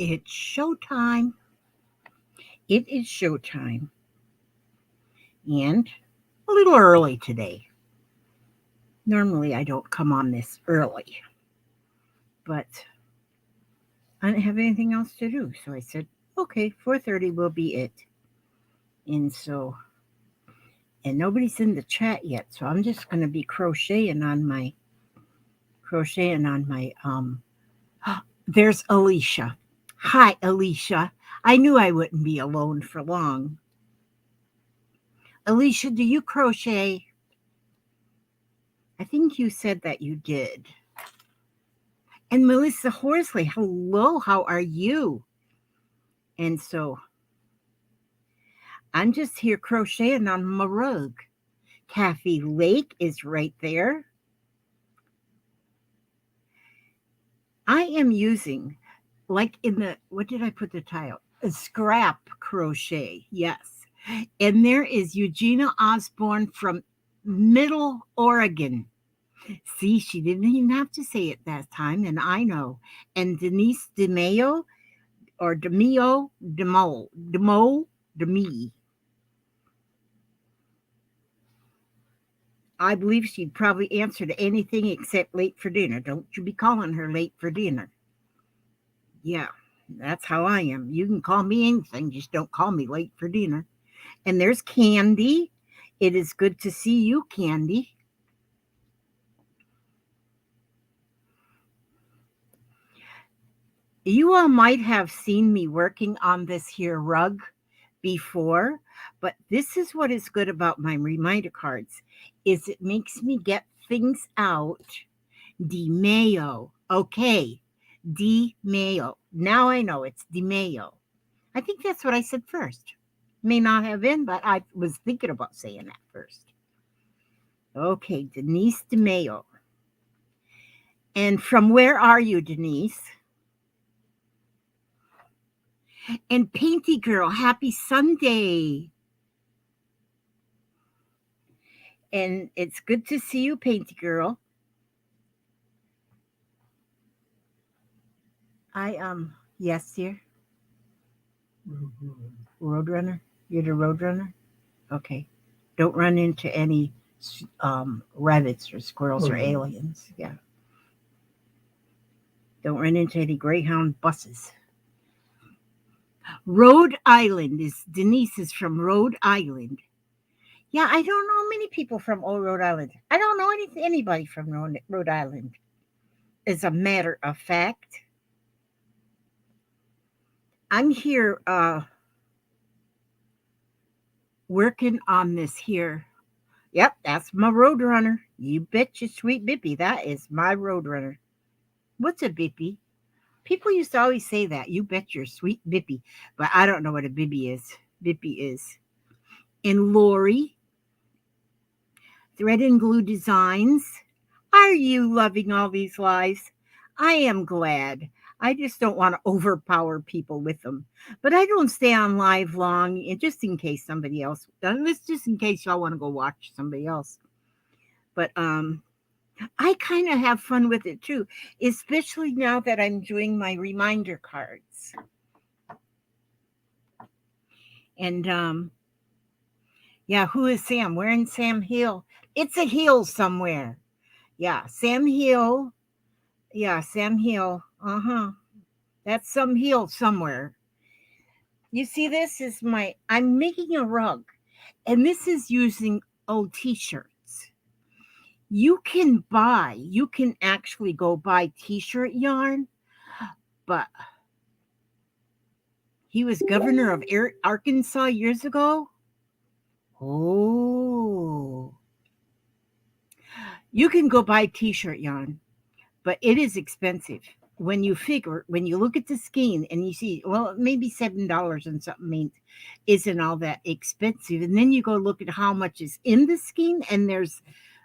It's showtime. It is showtime. And a little early today. Normally I don't come on this early, but I didn't have anything else to do. So I said, okay, 4:30 will be it. And so, and nobody's in the chat yet. So I'm just going to be crocheting on my there's Alicia. Hi, Alicia. I knew I wouldn't be alone for long. Alicia, do you crochet? I think you said that you did. And Melissa Horsley, hello, how are you? And so I'm just here crocheting on my rug. Kathy Lake is right there. I am using, like in the, what did I put the title? A scrap crochet, yes. And there is Eugenia Osborne from Middle Oregon. See, she didn't even have to say it that time, and I know. And Denise DeMeo, or DeMe. I believe she'd probably answer to anything except late for dinner. Don't you be calling her late for dinner. Yeah, that's how I am. You can call me anything, just don't call me late for dinner. And there's Candy. It is good to see you, Candy. You all might have seen me working on this here rug before, but this is what is good about my reminder cards is it makes me get things out. DeMayo. Okay. DeMayo. Now I know it's DeMayo. I think that's what I said first. May not have been, but I was thinking about saying that first. Okay, Denise DeMayo. And from where are you, Denise? And Painty Girl, happy Sunday. And it's good to see you, Painty Girl. Yes, dear. Roadrunner? You're the Roadrunner? Okay. Don't run into any rabbits or squirrels or aliens. Yeah. Don't run into any Greyhound buses. Rhode Island is Denise is from Rhode Island. Yeah, I don't know many people from old Rhode Island. I don't know anybody from Rhode Island. As a matter of fact, I'm here working on this here. Yep, that's my Roadrunner. You bet your sweet Bippy. That is my Roadrunner. What's a Bippy? People used to always say that. You bet your sweet Bippy. But I don't know what a Bippy is. Bippy is. And Lori, Thread and Glue Designs. Are you loving all these lives? I am glad. I just don't want to overpower people with them. But I don't stay on live long, just in case somebody else, just in case y'all want to go watch somebody else. But I kind of have fun with it too, especially now that I'm doing my reminder cards. And yeah, who is Sam? Where in Sam Hill? It's a hill somewhere. Yeah, Sam Hill. Yeah, Sam Hill. That's some hill somewhere. You see, this is I'm making a rug, and this is using old t-shirts. You can actually go buy t-shirt yarn, but he was governor of Arkansas years ago. Oh. You can go buy t-shirt yarn, but it is expensive. When you look at the skein and you see, well, maybe $7 and something isn't all that expensive. And then you go look at how much is in the skein, and there's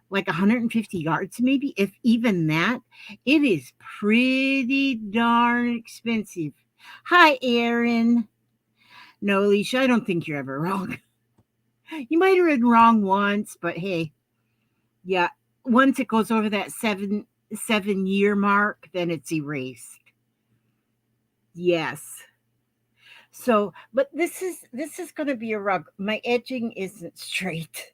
like 150 yards, maybe, if even that. It is pretty darn expensive. Hi, Erin. No, Alicia, I don't think you're ever wrong. You might have been wrong once, but hey, yeah, once it goes over that 7-year mark, then it's erased. Yes. So, but this is going to be a rug. My edging isn't straight,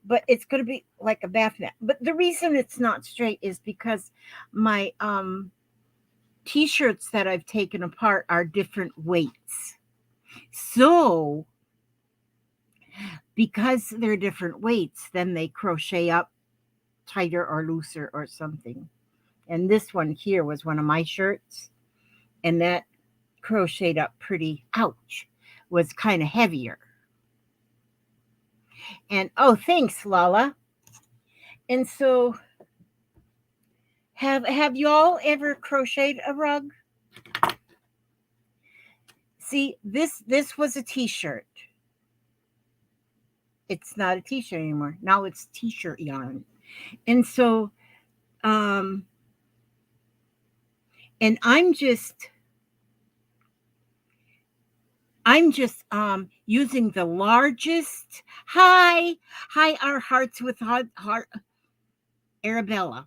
but it's going to be like a bath mat. But the reason it's not straight is because my t-shirts that I've taken apart are different weights. So, because they're different weights, then they crochet up tighter or looser or something. And this one here was one of my shirts, and that crocheted up pretty, ouch, was kind of heavier. And oh, thanks, Lala. And so, have y'all ever crocheted a rug? See, this was a t-shirt. It's not a t-shirt anymore. Now it's t-shirt yarn. And so, um, and I'm just using the largest. Hi, our hearts with heart. Arabella,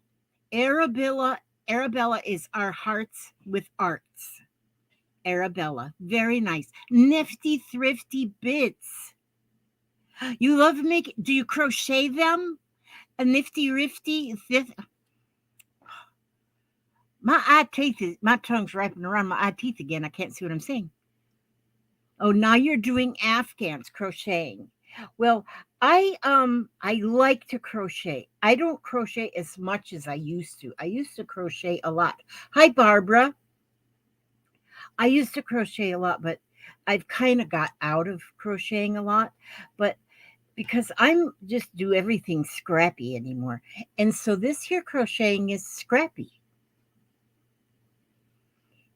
Arabella, Arabella is our hearts with arts. Arabella, very nice, nifty, thrifty bits. You love making. Do you crochet them? A nifty, rifty. My tongue's wrapping around my eye teeth again. I can't see what I'm saying. Oh, now you're doing Afghans crocheting. Well, I like to crochet. I don't crochet as much as I used to. I used to crochet a lot. Hi, Barbara. I used to crochet a lot, but I've kind of got out of crocheting a lot. But because I'm just do everything scrappy anymore. And so this here crocheting is scrappy.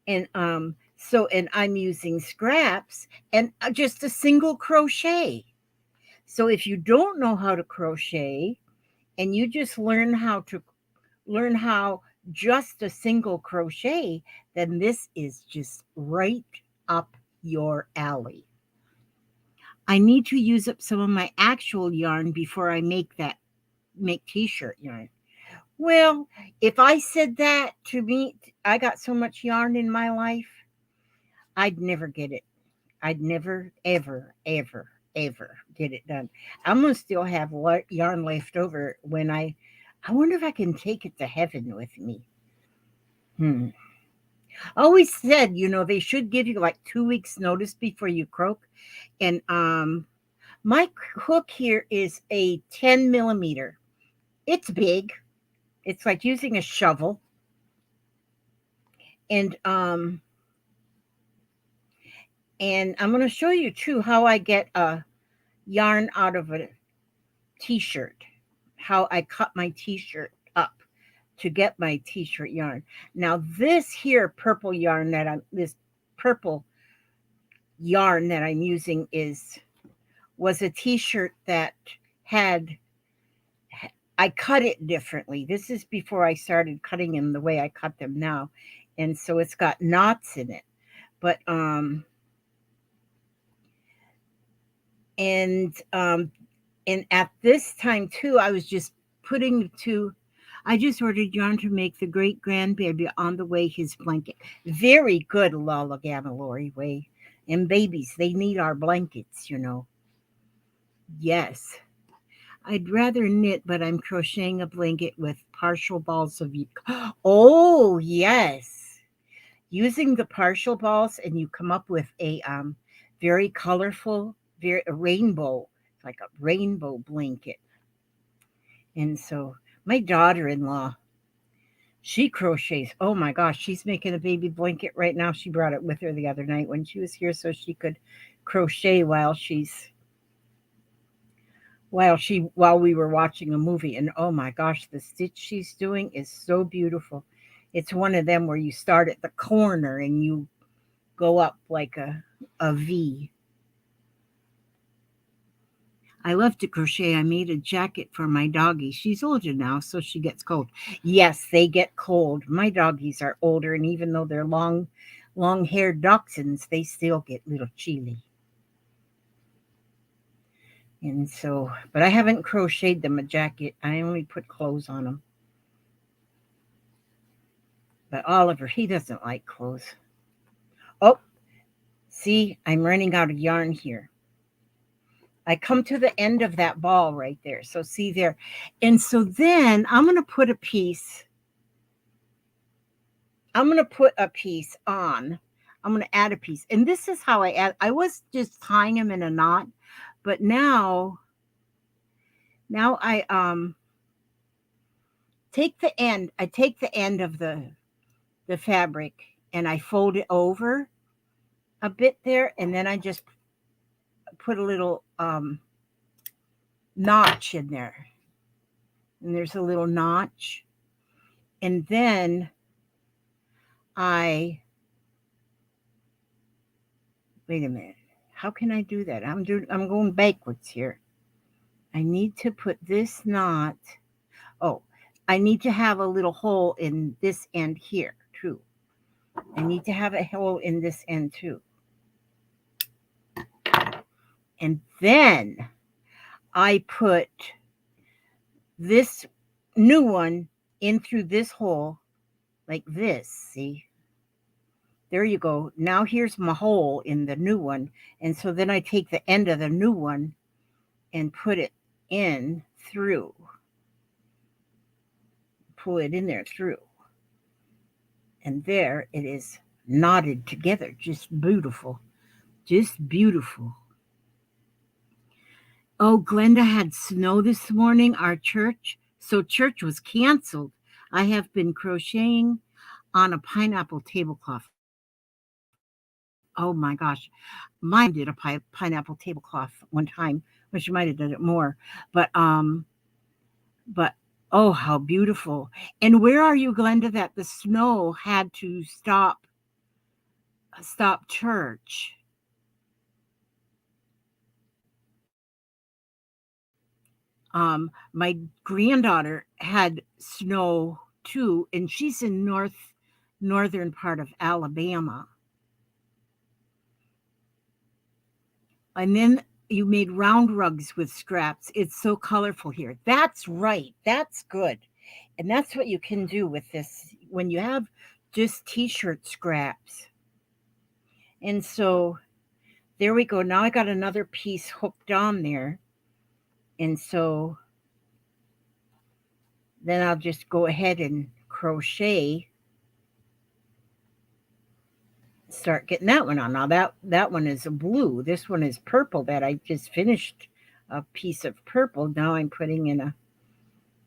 And I'm using scraps and just a single crochet. So if you don't know how to crochet and you just learn how just a single crochet, then this is just right up your alley. I need to use up some of my actual yarn before I make t-shirt yarn. Well, if I said that to me, I got so much yarn in my life, I'd never get it. I'd never, ever, ever, ever get it done. I'm gonna still have yarn left over when I wonder if I can take it to heaven with me. Hmm. Always said, they should give you like 2 weeks notice before you croak. And my hook here is a 10 millimeter. It's big. It's like using a shovel. And I'm going to show you too how I get a yarn out of a t-shirt. How I cut my t-shirt up to get my t-shirt yarn. Now this here purple yarn this purple yarn that I'm using was a t-shirt that I cut it differently. This is before I started cutting them the way I cut them now. And so it's got knots in it. But and at this time too, I was just I just ordered yarn to make the great grandbaby on the way his blanket. Very good, Lala Gamma Lori Way. And babies, they need our blankets, Yes. I'd rather knit, but I'm crocheting a blanket with partial balls of Oh, yes. Using the partial balls, and you come up with a very colorful, a rainbow, like a rainbow blanket. And so my daughter-in-law, she crochets. Oh my gosh, she's making a baby blanket right now. She brought it with her the other night when she was here so she could crochet while we were watching a movie. And oh my gosh, the stitch she's doing is so beautiful. It's one of them where you start at the corner and you go up like a V. I love to crochet. I made a jacket for my doggie. She's older now, so she gets cold. Yes, they get cold. My doggies are older, and even though they're long-haired dachshunds, they still get little chilly. And so, but I haven't crocheted them a jacket. I only put clothes on them. But Oliver, he doesn't like clothes. Oh, see, I'm running out of yarn here. I come to the end of that ball right there. So see there. And so then I'm going to put a piece. I'm going to put a piece on. I'm going to add a piece. And this is how I add. I was just tying them in a knot, but now I take the end. I take the end of the fabric and I fold it over a bit there, and then I just put a little notch in there. And there's a little notch. And then I wait a minute. How can I do that? I'm going backwards here. I need to put this knot. Oh, I need to have a little hole in this end here too. I need to have a hole in this end too. And then I put this new one in through this hole like this. See? There you go. Now here's my hole in the new one. And so then I take the end of the new one and put it in through. Pull it in there through. And there it is knotted together. Just beautiful. Just beautiful. Oh, Glenda had snow this morning, our church. So church was canceled. I have been crocheting on a pineapple tablecloth. Oh my gosh. Mine did a pineapple tablecloth one time. Well, she might have done it more. But oh, how beautiful. And where are you, Glenda, that the snow had to stop church? My granddaughter had snow too, and she's in northern part of Alabama. And then you made round rugs with scraps. It's so colorful here. That's right. That's good. And that's what you can do with this when you have just t-shirt scraps. And so there we go. Now I got another piece hooked on there. And so then I'll just go ahead and crochet. Start getting that one on. Now that one is a blue. This one is purple that I just finished a piece of purple. Now I'm putting in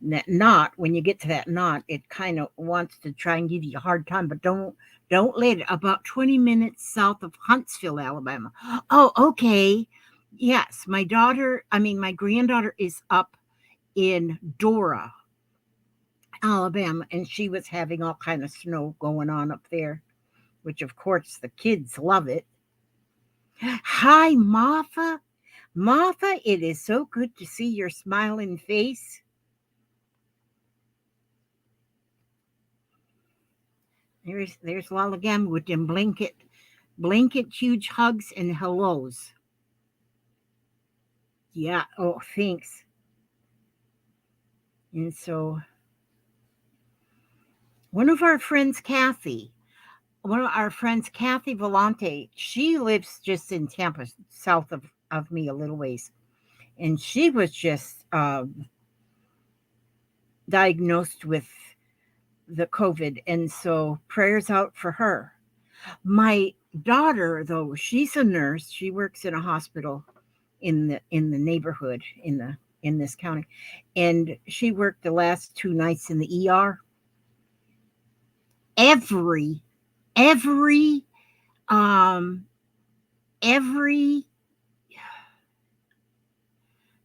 that knot. When you get to that knot, it kind of wants to try and give you a hard time, but don't let it. About 20 minutes south of Huntsville, Alabama. Oh, okay. Yes, my granddaughter is up in Dora, Alabama, and she was having all kind of snow going on up there, which of course the kids love it. Hi, Martha. Martha, it is so good to see your smiling face. There's Lala again with them blanket huge hugs and hellos. Yeah, oh thanks. And so one of our friends, Kathy Volante, she lives just in Tampa, south of me a little ways. And she was just diagnosed with the COVID. And so prayers out for her. My daughter, though, she's a nurse. She works in a hospital in the neighborhood in this county. And she worked the last 2 nights in the ER. Every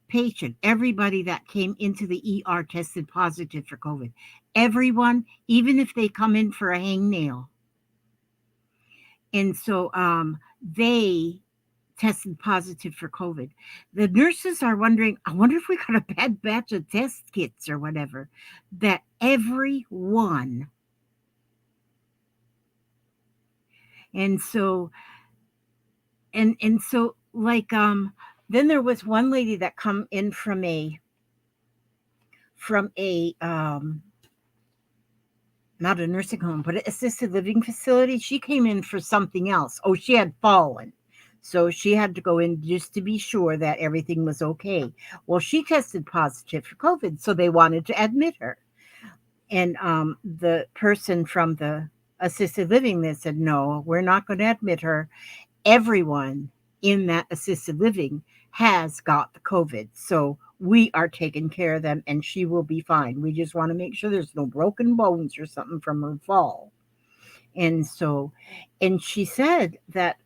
patient, everybody that came into the ER tested positive for COVID. Everyone, even if they come in for a hangnail. And so they tested positive for COVID. The nurses are wondering, I wonder if we got a bad batch of test kits or whatever, that everyone. And so, like, then there was one lady that come in from a not a nursing home, but an assisted living facility. She came in for something else. Oh, she had fallen. So she had to go in just to be sure that everything was okay. Well, she tested positive for COVID, so they wanted to admit her. And the person from the assisted living, they said, no, we're not going to admit her. Everyone in that assisted living has got the COVID. So we are taking care of them and she will be fine. We just want to make sure there's no broken bones or something from her fall. And so, and she said that,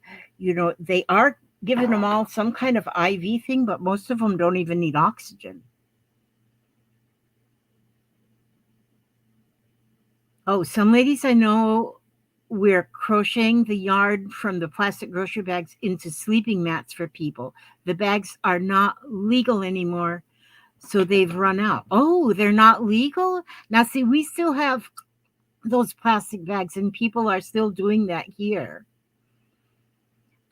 they are giving them all some kind of IV thing, but most of them don't even need oxygen. Oh, some ladies I know we're crocheting the yard from the plastic grocery bags into sleeping mats for people. The bags are not legal anymore, so they've run out. Oh, they're not legal? Now, see, we still have those plastic bags, and people are still doing that here.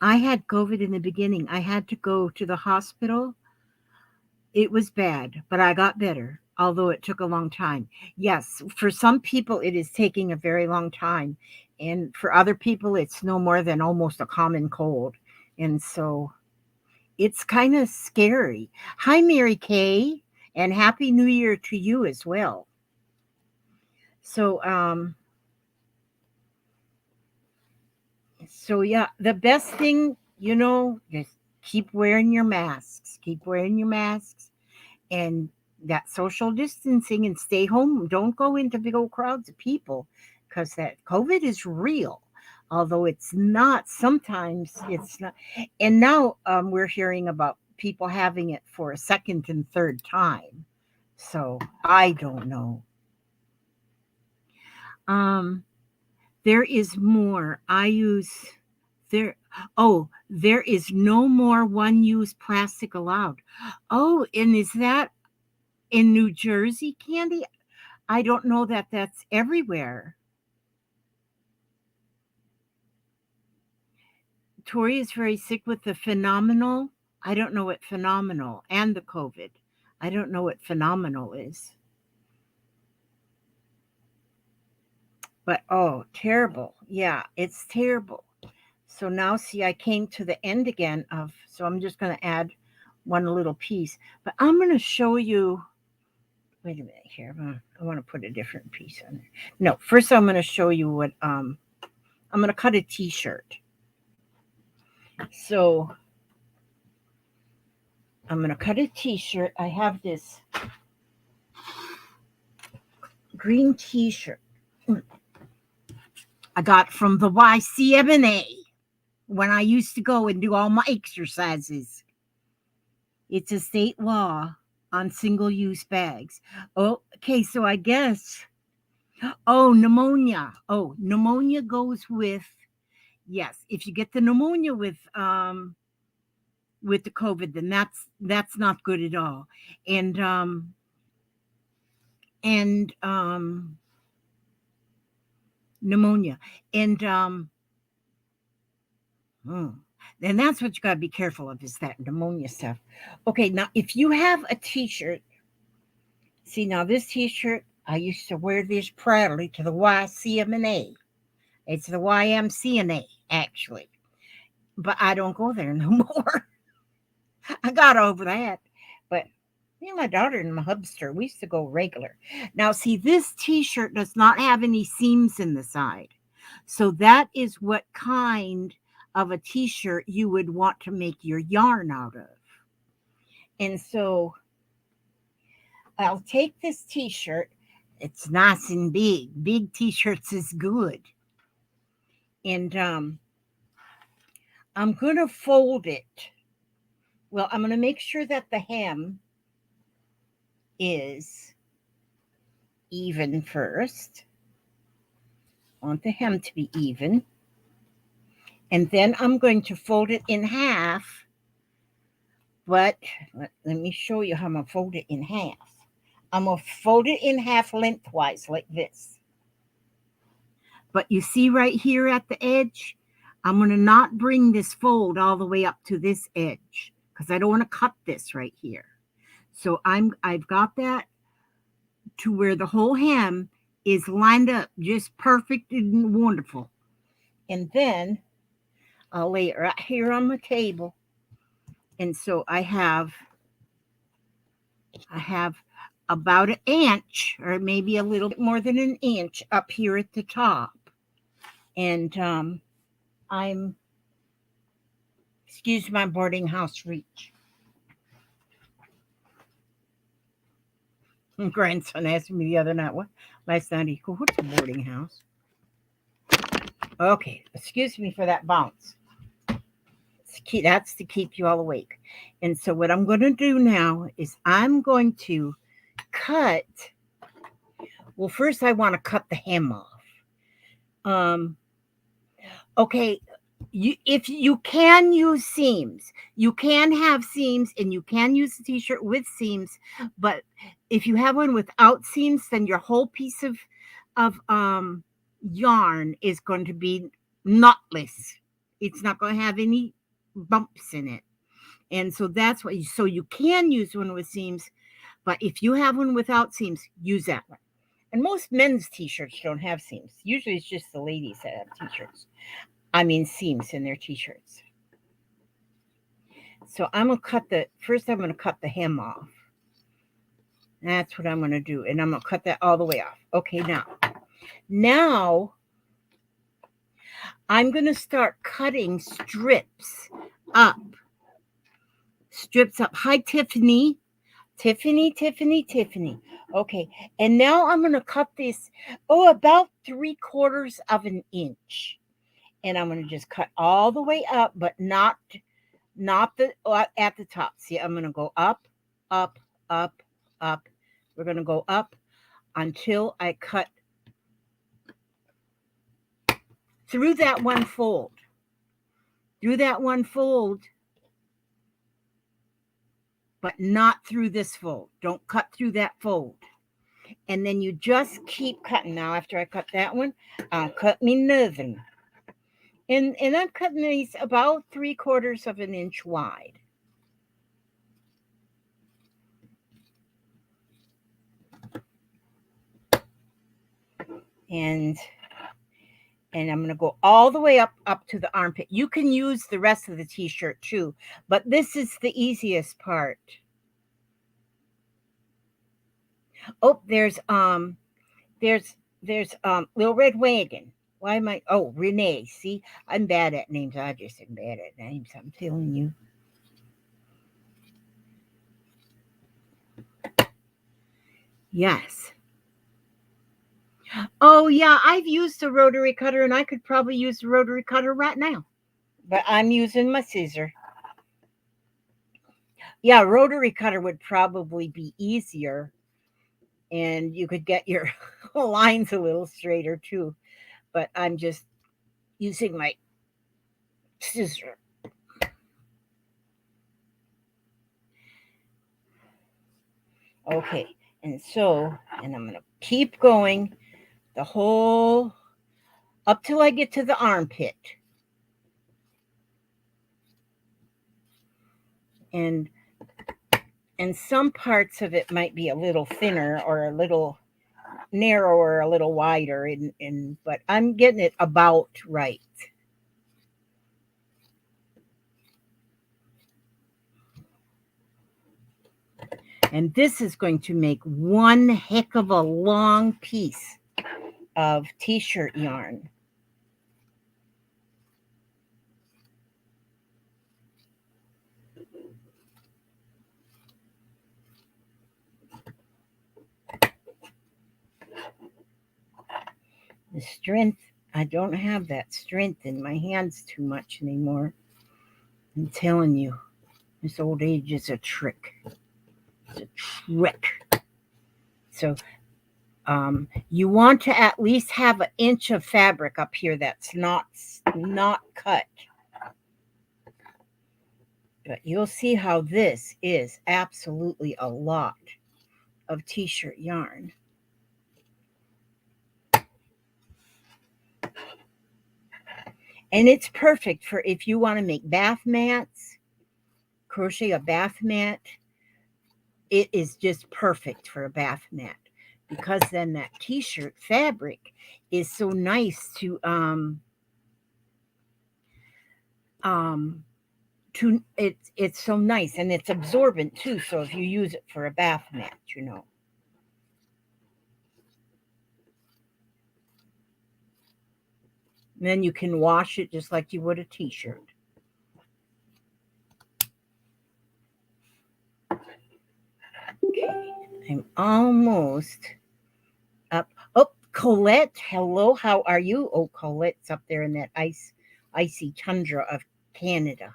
I had COVID in the beginning. I had to go to the hospital. It was bad, but I got better, although it took a long time. Yes, for some people, it is taking a very long time. And for other people, it's no more than almost a common cold. And so it's kind of scary. Hi, Mary Kay, and Happy New Year to you as well. So, yeah, the best thing, just keep wearing your masks. Keep wearing your masks and that social distancing and stay home. Don't go into big old crowds of people because that COVID is real. Although it's not, sometimes it's not. And now we're hearing about people having it for a second and third time. So I don't know. Um, there is more. I use there. Oh, there is no more one-use plastic allowed. Oh, and is that in New Jersey, Candy? I don't know that that's everywhere. Tori is very sick with the phenomenal. I don't know what phenomenal and the COVID. I don't know what phenomenal is. But oh, terrible. Yeah, it's terrible. So now see I came to the end again of so I'm just going to add one little piece. But I'm going to show you wait a minute here. I want to put a different piece on there. No, first I'm going to show you what I'm going to cut a t-shirt. So I'm going to cut a t-shirt. I have this green t-shirt I got from the YCMNA when I used to go and do all my exercises. It's a state law on single-use bags. Oh, okay, so I guess pneumonia. Oh, pneumonia goes with yes. If you get the pneumonia with the COVID, then that's not good at all. And and pneumonia and then that's what you got to be careful of is that pneumonia stuff. Okay, now if you have a t-shirt, see now this t-shirt, I used to wear this proudly to the YCMNA. It's the YMCNA actually, but I don't go there no more. I got over that. But me and my daughter and my hubster, we used to go regular. Now, see, this t-shirt does not have any seams in the side. So that is what kind of a t-shirt you would want to make your yarn out of. And so I'll take this t-shirt. It's nice and big. Big t-shirts is good. And I'm going to fold it. Well, I'm going to make sure that the hem is even first. I want the hem to be even. And then I'm going to fold it in half. But let me show you how I'm going to fold it in half. I'm going to fold it in half lengthwise like this. But you see right here at the edge, I'm going to not bring this fold all the way up to this edge because I don't want to cut this right here. So I've got that to where the whole hem is lined up just perfect and wonderful. And then I'll lay it right here on my table. And so I have about an inch or maybe a little bit more than an inch up here at the top. And I'm, excuse my boarding house reach. My grandson asked me the other night, what last night he goes, what's a boarding house? Okay, excuse me for that bounce. That's to keep you all awake. And so what I'm going to do now is I'm going to cut. Well, first I want to cut the hem off. Okay, if you can use seams, you can have seams, and you can use a t-shirt with seams. But if you have one without seams, then your whole piece of yarn is going to be knotless. It's not going to have any bumps in it. And so that's what so you can use one with seams, but if you have one without seams, use that one. And most men's t-shirts don't have seams. Usually it's just the ladies that have t-shirts. I mean seams in their t-shirts. So I'm going to cut the hem off. That's what I'm going to do. And I'm going to cut that all the way off. Okay, now I'm going to start cutting strips up. Hi, Tiffany. Tiffany. Okay, and now I'm going to cut this, about 3/4 of an inch. And I'm going to just cut all the way up, but not the at the top. See, I'm going to go up, up, up, up. We're going to go up until I cut through that one fold. But not through this fold. Don't cut through that fold. And then you just keep cutting. Now, after I cut that one, I'll cut me another one. And I'm cutting these about 3/4 of an inch wide. And I'm going to go all the way up to the armpit. You can use the rest of the t-shirt too, but this is the easiest part. Oh, there's Little Red Wagon. Why am I? Oh, Renee. See, I'm bad at names. I just am bad at names. I'm telling you. Yes. Oh, yeah. I've used a rotary cutter, and I could probably use a rotary cutter right now. But I'm using my scissor. Yeah, rotary cutter would probably be easier. And you could get your lines a little straighter too. But I'm just using my scissor. Okay, and I'm going to keep going the whole, up till I get to the armpit. And some parts of it might be a little thinner or a little narrower, a little wider, but I'm getting it about right. And this is going to make one heck of a long piece of t-shirt yarn. The strength, I don't have that strength in my hands too much anymore. I'm telling you, this old age is a trick. It's a trick. So you want to at least have an inch of fabric up here that's not cut. But you'll see how this is absolutely a lot of t-shirt yarn. And it's perfect for if you want to make bath mats, crochet a bath mat. It is just perfect for a bath mat because then that t-shirt fabric is so nice it's so nice, and it's absorbent too, so if you use it for a bath mat, then you can wash it just like you would a t-shirt. Okay, I'm almost up. Oh, Colette, hello, how are you? Oh, Colette's up there in that icy tundra of Canada.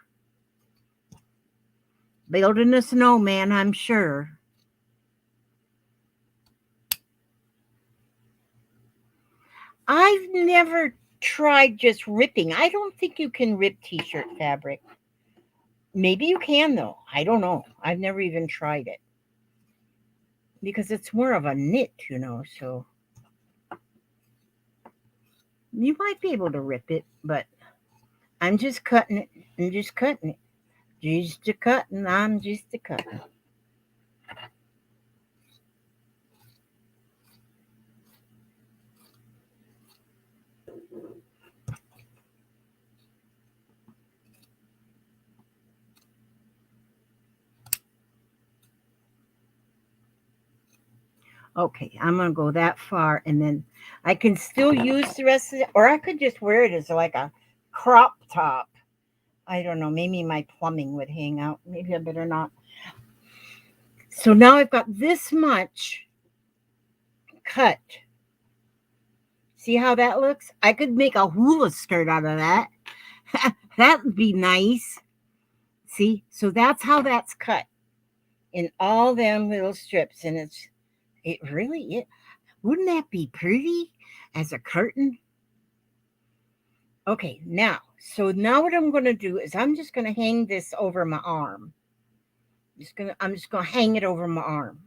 Building a snowman, I'm sure. I've never tried just ripping. I don't think you can rip t-shirt fabric. Maybe you can, though. I don't know. I've never even tried it. Because it's more of a knit, so you might be able to rip it, but I'm just cutting it. I'm just cutting it. Just a cutting. I'm just a cutting. Okay, I'm going to go that far, and then I can still use the rest of it, or I could just wear it as like a crop top. I don't know. Maybe my plumbing would hang out. Maybe I better not. So now I've got this much cut. See how that looks? I could make a hula skirt out of that. That would be nice. See? So that's how that's cut in all them little strips. And it really is. Wouldn't that be pretty as a curtain? Okay, now what I'm going to do is I'm just going to hang this over my arm. I'm just going to hang it over my arm.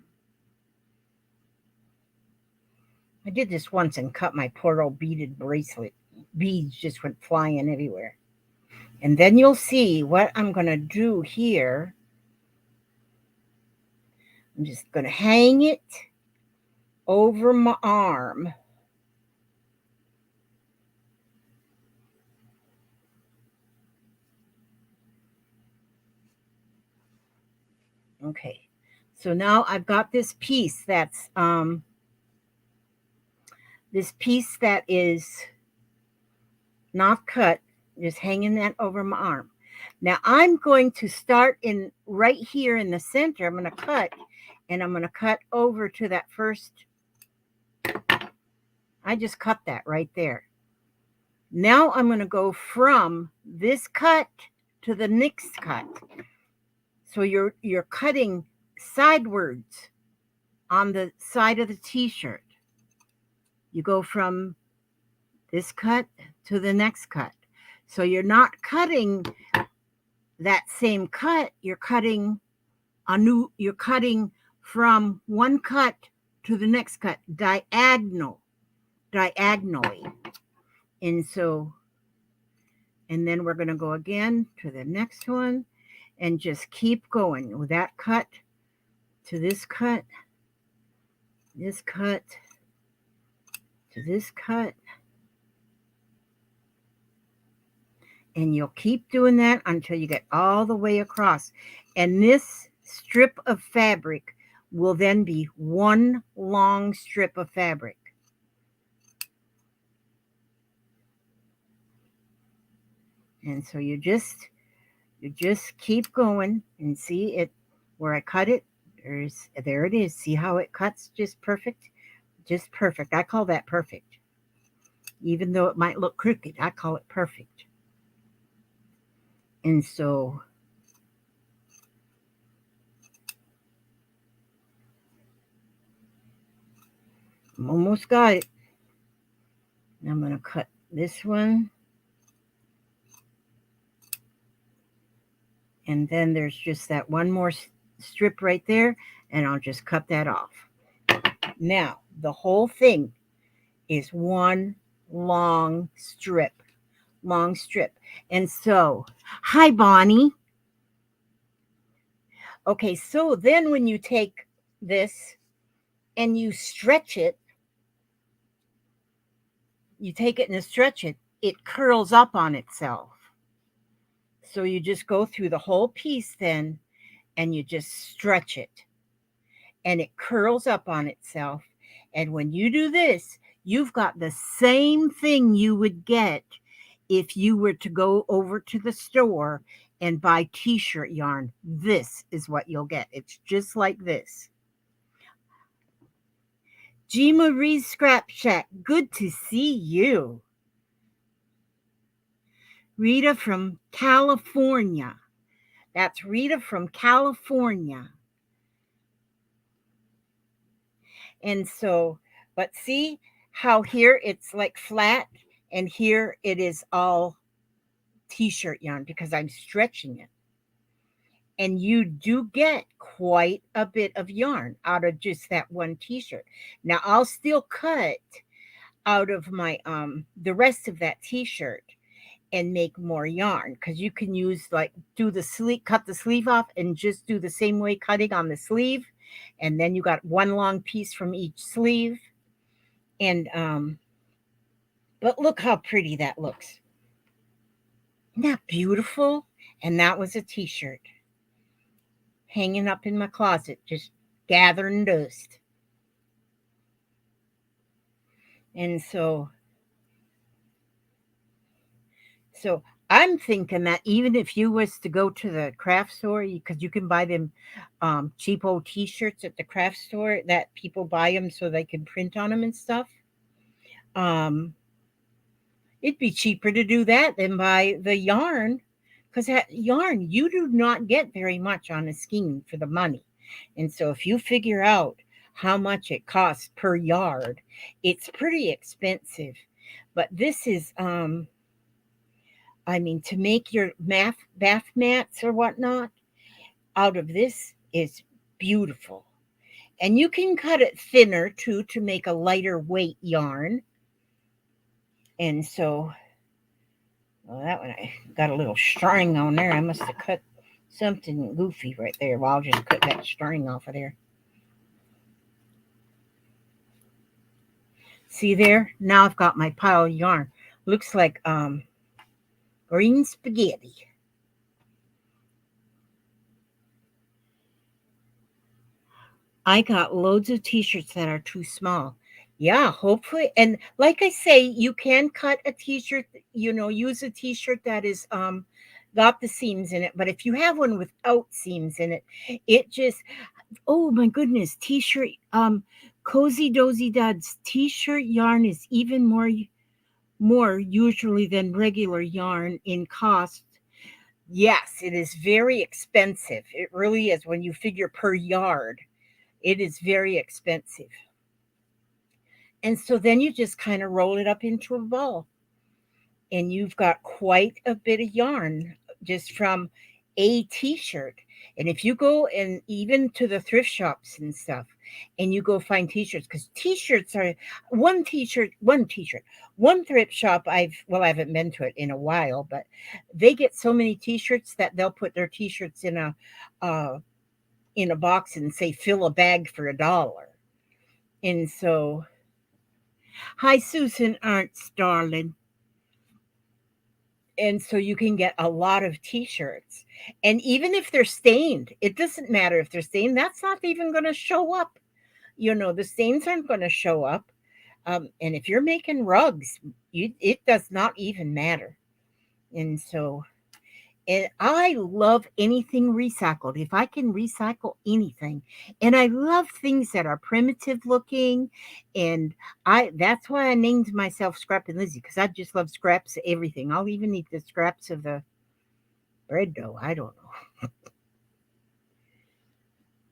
I did this once and cut my poor old beaded bracelet. Beads just went flying everywhere. And then you'll see what I'm going to do here. I'm just going to hang it over my arm. Okay. So now I've got this piece that is not cut, just hanging that over my arm. Now I'm going to start in right here in the center. I'm going to cut, and I'm going to cut over to that first. I just cut that right there. Now I'm going to go from this cut to the next cut. So you're cutting sidewards on the side of the t-shirt. You go from this cut to the next cut. So you're not cutting that same cut. You're cutting from one cut to the next cut diagonally. And then we're going to go again to the next one and just keep going with that cut to this cut to this cut. And you'll keep doing that until you get all the way across. And this strip of fabric will then be one long strip of fabric. And so you just keep going and see it where I cut it. There it is. See how it cuts just perfect? Just perfect. I call that perfect. Even though it might look crooked, I call it perfect. And so I'm almost got it. Now I'm going to cut this one. And then there's just that one more strip right there, and I'll just cut that off. Now, the whole thing is one long strip. And so, hi, Bonnie. Okay, so then when you take this and you stretch it, you take it and stretch it, it curls up on itself. So you just go through the whole piece then and you just stretch it and it curls up on itself. And when you do this, you've got the same thing you would get if you were to go over to the store and buy t-shirt yarn. This is what you'll get. It's just like this. G. Marie's Scrap Shack, good to see you. Rita from California. That's Rita from California. And so, but see how here it's like flat and here it is all t-shirt yarn because I'm stretching it. And you do get quite a bit of yarn out of just that one t-shirt. Now I'll still cut out of my the rest of that t-shirt and make more yarn because you can use like do the sleeve, cut the sleeve off and just do the same way cutting on the sleeve, and then you got one long piece from each sleeve. And but look how pretty that looks. Isn't that beautiful? And that was a t-shirt hanging up in my closet, just gathering dust. And so I'm thinking that even if you was to go to the craft store, because you can buy them cheapo t-shirts at the craft store that people buy them so they can print on them and stuff. It'd be cheaper to do that than buy the yarn, because that yarn you do not get very much on a skein for the money. And so if you figure out how much it costs per yard, it's pretty expensive. But this is I mean, to make your bath mats or whatnot out of this is beautiful. And you can cut it thinner too to make a lighter weight yarn. And so, well, that one I got a little string on there. I must have cut something goofy right there. Well, I'll just cut that string off of there. See there? Now I've got my pile of yarn. Looks like green spaghetti. I got loads of t-shirts that are too small. Yeah, hopefully. And like I say, you can cut a t-shirt, use a t-shirt that is got the seams in it. But if you have one without seams in it, it just, oh my goodness, t-shirt, Cozy Dozy Duds t-shirt yarn is even more usually than regular yarn in cost. Yes, it is very expensive. It really is when you figure per yard. It is very expensive. And so then you just kind of roll it up into a ball. And you've got quite a bit of yarn just from a t-shirt. And if you go and even to the thrift shops and stuff, and you go find t-shirts, because t-shirts are one thrift shop I haven't been to it in a while, but they get so many t-shirts that they'll put their t-shirts in a box and say fill a bag for $1. And so, hi Susan Ernst, darling. And so you can get a lot of t-shirts. And even if they're stained, it doesn't matter if they're stained. That's not even going to show up. The stains aren't going to show up. And if you're making rugs, it does not even matter. And so, and I love anything recycled. If I can recycle anything, and I love things that are primitive looking, and that's why I named myself Scrap and Lizzie, because I just love scraps of everything. I'll even eat the scraps of the bread dough. I don't know.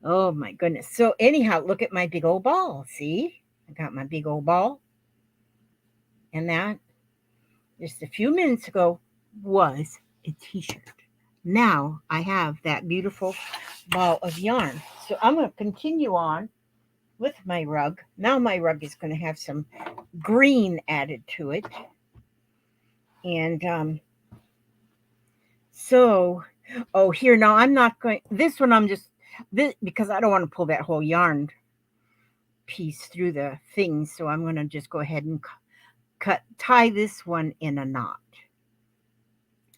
Oh my goodness. So anyhow, look at my big old ball. See, I got my big old ball, and that just a few minutes ago was a t-shirt. Now I have that beautiful ball of yarn. So I'm going to continue on with my rug. Now my rug is going to have some green added to it. And here, now I'm not going, this one I'm just, because I don't want to pull that whole yarn piece through the thing. So I'm going to just go ahead and tie this one in a knot.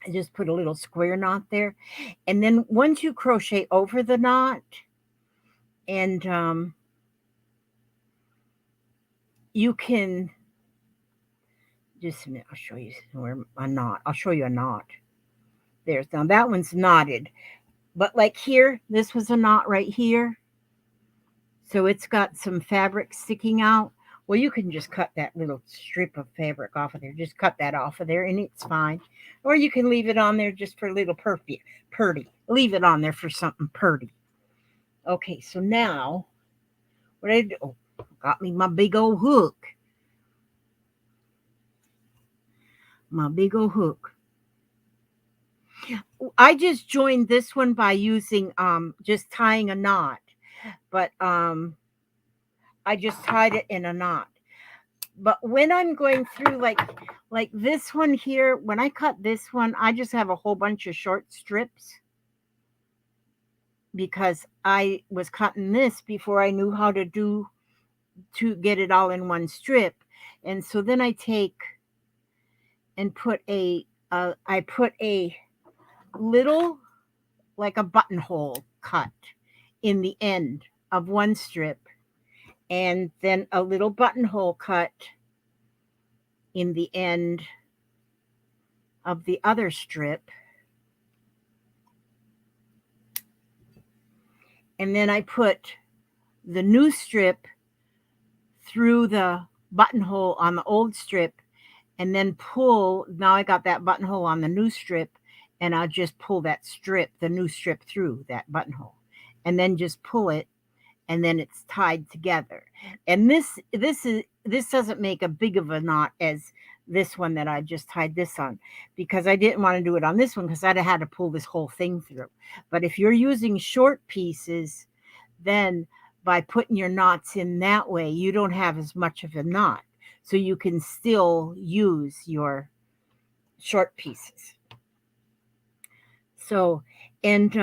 I just put a little square knot there. And then once you crochet over the knot, and you can, just a minute, I'll show you where a knot. I'll show you a knot. There's, now that one's knotted. But like here, this was a knot right here. So it's got some fabric sticking out. Well, you can just cut that little strip of fabric off of there. Just cut that off of there and it's fine. Or you can leave it on there just for a little purty. Leave it on there for something purty. Okay, so now, what I do? Oh, got me my big old hook. My big old hook. I just joined this one by using just tying a knot. But I just tied it in a knot. But when I'm going through like this one here, when I cut this one, I just have a whole bunch of short strips because I was cutting this before I knew how to get it all in one strip. And so then I take and put I put a little, like a buttonhole cut in the end of one strip, and then a little buttonhole cut in the end of the other strip. And then I put the new strip through the buttonhole on the old strip, and then pull. Now I got that buttonhole on the new strip, and I'll just pull that strip, the new strip, through that buttonhole, and then just pull it, and then it's tied together. And this doesn't make a big of a knot as this one that I just tied this on, because I didn't want to do it on this one because I'd have had to pull this whole thing through. But if you're using short pieces, then by putting your knots in that way, you don't have as much of a knot. So you can still use your short pieces. So, and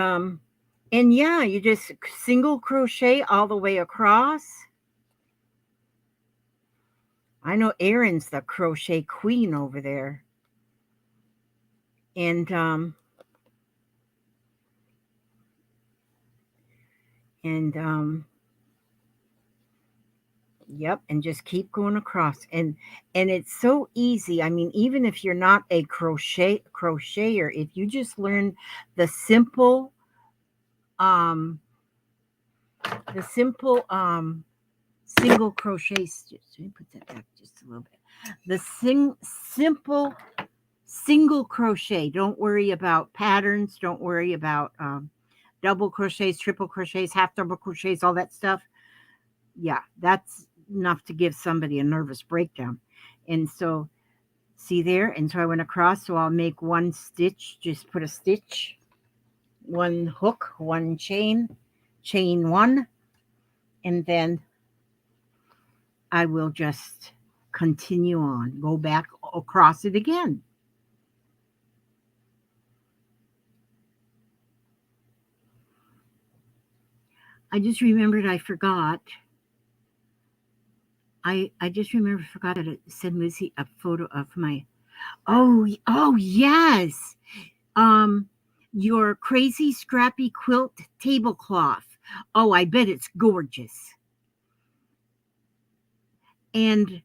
yeah, you just single crochet all the way across. I know Erin's the crochet queen over there. And yep, and just keep going across. And it's so easy. I mean, even if you're not a crocheter, if you just learn the simple single crochet stitch. Let me put that back just a little bit. The simple single crochet. Don't worry about patterns. Don't worry about double crochets, triple crochets, half double crochets, all that stuff. Yeah, that's enough to give somebody a nervous breakdown. And so, see there? And so I went across. So I'll make one stitch. Just put a stitch, one hook, one chain one, and then I will just continue on, go back across it again. I just remembered I forgot. I just forgot to send Lucy a photo of my, oh yes, your crazy scrappy quilt tablecloth. Oh, I bet it's gorgeous. And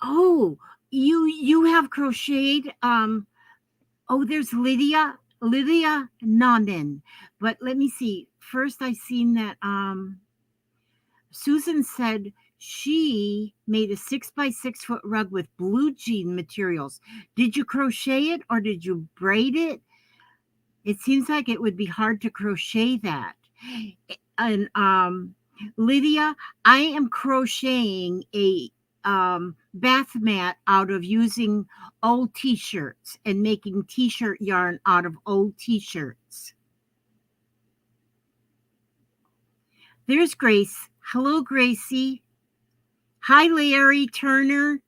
oh, you have crocheted. Oh, there's Lydia Nonnen. But let me see. First, I seen that Susan said she made a 6x6 foot rug with blue jean materials. Did you crochet it or did you braid it? It seems like it would be hard to crochet that. And Lydia, I am crocheting a bath mat out of using old t-shirts and making t-shirt yarn out of old t-shirts. There's Grace. Hello, Gracie. Hi, Larry Turner.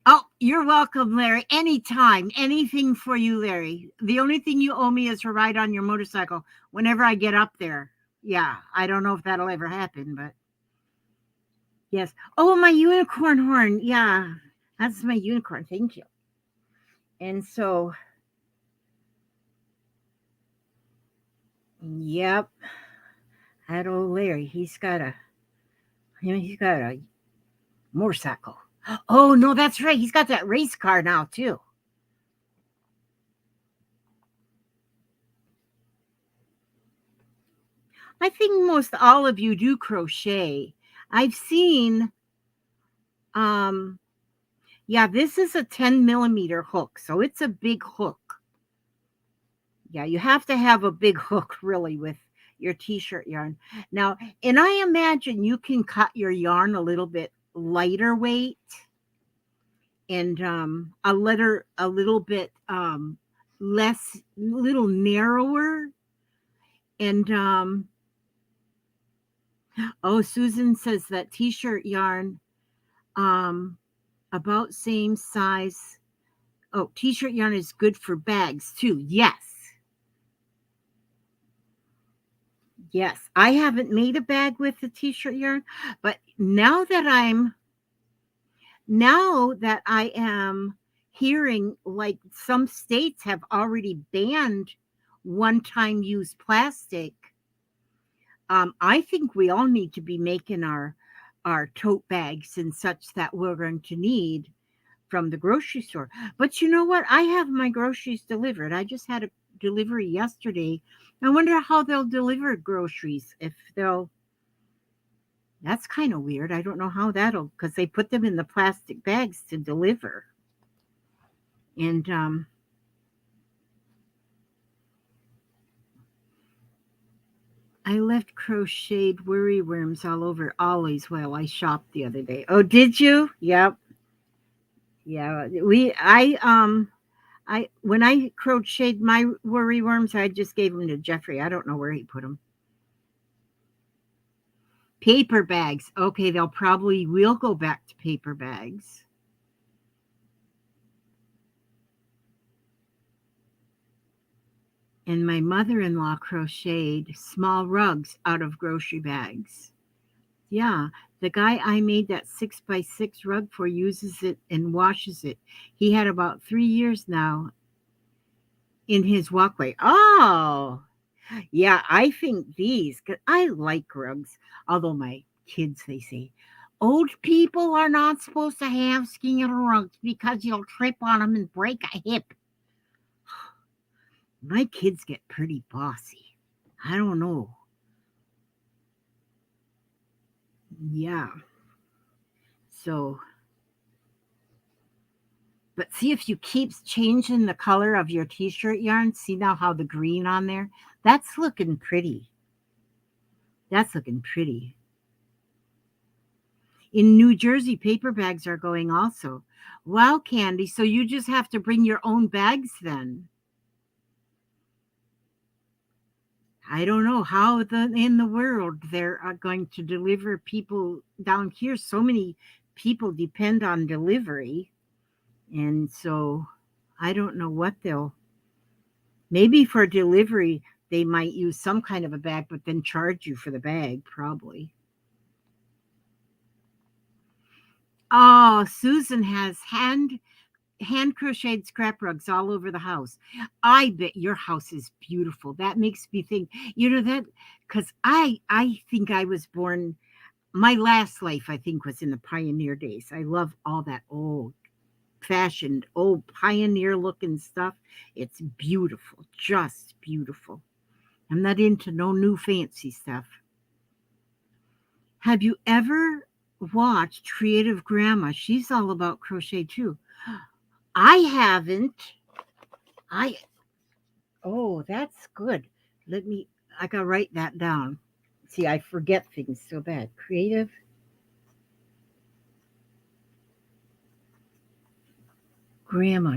Oh, you're welcome, Larry. Anytime. Anything for you, Larry. The only thing you owe me is a ride on your motorcycle whenever I get up there. Yeah, I don't know if that'll ever happen, but yes. Oh, my unicorn horn. Yeah, that's my unicorn. Thank you. And so, yep, that old Larry, he's got a motorcycle. Oh no, that's right. He's got that race car now too. I think most all of you do crochet. I've seen, um, yeah, this is a 10 millimeter hook, so it's a big hook. Yeah, you have to have a big hook really with your t-shirt yarn. Now, and I imagine you can cut your yarn a little bit lighter weight and a little bit less, little narrower. And oh, Susan says that t-shirt yarn um about same size. Oh, t-shirt yarn is good for bags too. Yes. Yes. I haven't made a bag with the t-shirt yarn, but now that I am hearing like some states have already banned one-time use plastic, I think we all need to be making our tote bags and such that we're going to need from the grocery store. But you know what? I have my groceries delivered. I just had a delivery yesterday. I wonder how they'll deliver groceries. If they'll, that's kind of weird. I don't know how that'll, because they put them in the plastic bags to deliver. And I left crocheted worry worms all over Ollie's while I shopped the other day. Oh, did you? Yep. Yeah. I when I crocheted my worry worms, I just gave them to Jeffrey. I don't know where he put them. Paper bags. Okay, they'll probably will go back to paper bags. And my mother-in-law crocheted small rugs out of grocery bags. Yeah, the guy I made that 6x6 rug for uses it and washes it. He had about 3 years now in his walkway. Oh, yeah, I think these, because I like rugs, although my kids, they say, old people are not supposed to have skinny rugs because you'll trip on them and break a hip. My kids get pretty bossy. I don't know. Yeah. So, but see if you keep changing the color of your t-shirt yarn, see now how the green on there? That's looking pretty. That's looking pretty. In New Jersey, paper bags are going also. Wow, Candy. So you just have to bring your own bags then. I don't know how in the world they're going to deliver people down here. So many people depend on delivery. And so I don't know what they'll, maybe for delivery, they might use some kind of a bag, but then charge you for the bag, probably. Oh, Susan has hand crocheted scrap rugs all over the house. I bet your house is beautiful. That makes me think, that because I think I was born, my last life I think was in the pioneer days. I love all that old fashioned, old pioneer looking stuff. It's beautiful, just beautiful. I'm not into no new fancy stuff. Have you ever watched Creative Grandma? She's all about crochet too. I haven't. I Oh, that's good. Let me I gotta write that down. See, I forget things so bad. Creative Grandma. Grandma.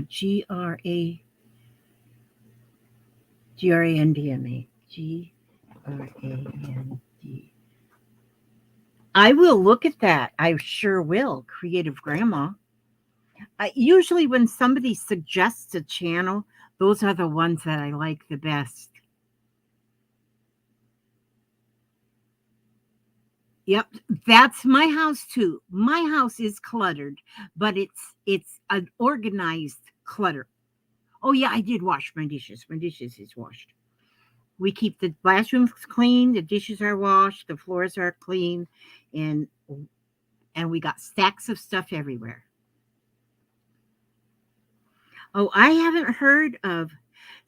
Grand. I will look at that. I sure will. Creative Grandma. Usually, when somebody suggests a channel, those are the ones that I like the best. Yep, that's my house too. My house is cluttered, but it's an organized clutter. Oh yeah, I did wash my dishes. My dishes is washed. We keep the bathrooms clean, the dishes are washed, the floors are clean, and and we got stacks of stuff everywhere. Oh, I haven't heard of.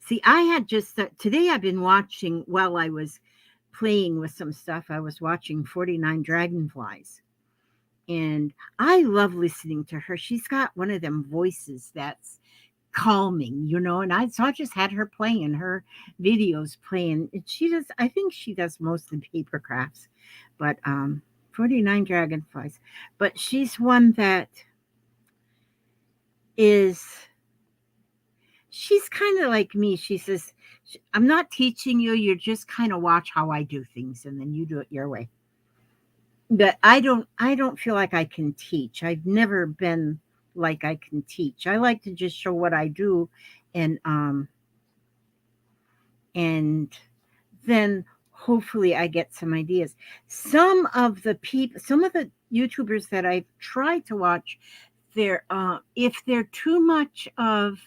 See, I had just today I've been watching while I was playing with some stuff. I was watching 49 Dragonflies. And I love listening to her. She's got one of them voices that's calming, and I just had her playing her videos playing. And she does, I think she does mostly paper crafts, but 49 Dragonflies. But she's one that is she's kind of like me. She says, I'm not teaching you, you're just kind of watch how I do things and then you do it your way. But I don't feel like I can teach. I've never been like I can teach. I like to just show what I do and and then hopefully I get some ideas. Some of the YouTubers that I've tried to watch, they're if they're too much of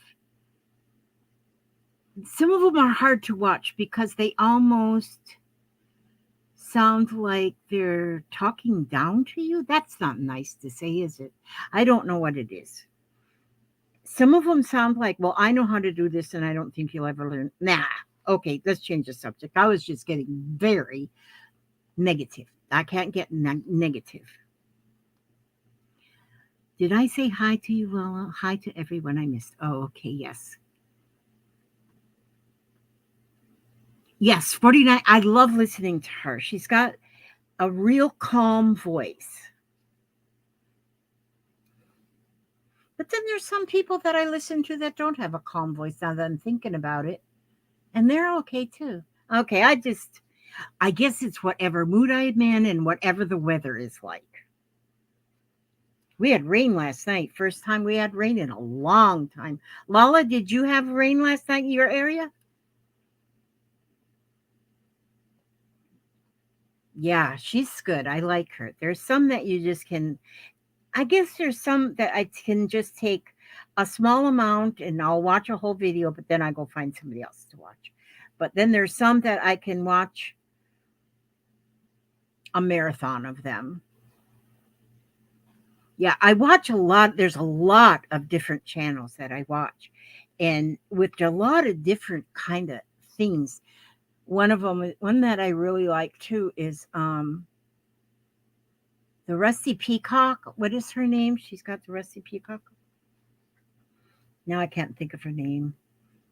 some of them are hard to watch because they almost sound like they're talking down to you. That's not nice to say, is it? I don't know what it is. Some of them sound like, well, I know how to do this and I don't think you'll ever learn. Nah. Okay, let's change the subject. I was just getting very negative. I can't get negative. Did I say hi to you, Lola? Hi to everyone I missed. Oh, okay, yes. Yes, 49. I love listening to her. She's got a real calm voice. But then there's some people that I listen to that don't have a calm voice now that I'm thinking about it. And they're okay too. Okay, I guess it's whatever mood I'm in and whatever the weather is like. We had rain last night. First time we had rain in a long time. Lala, did you have rain last night in your area? Yeah, she's good. I like her. There's some that you just can I guess there's some that I can just take a small amount and I'll watch a whole video, but then I go find somebody else to watch. But then there's some that I can watch a marathon of them. Yeah, I watch a lot. There's a lot of different channels that I watch, and with a lot of different kind of things. One of them, one that I really like too, is the Rusty Peacock. What is her name? She's got the Rusty Peacock. Now I can't think of her name.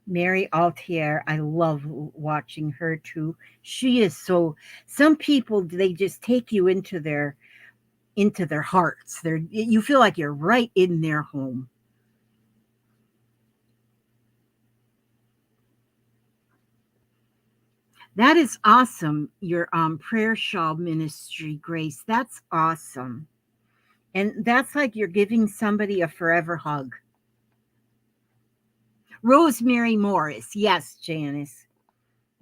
Mary Altier. I love watching her too. She is so. Some people they just take you into their hearts. You feel like you're right in their home. That is awesome. Your prayer shawl ministry, Grace. That's awesome. And that's like you're giving somebody a forever hug. Rosemary Morris. Yes, Janice.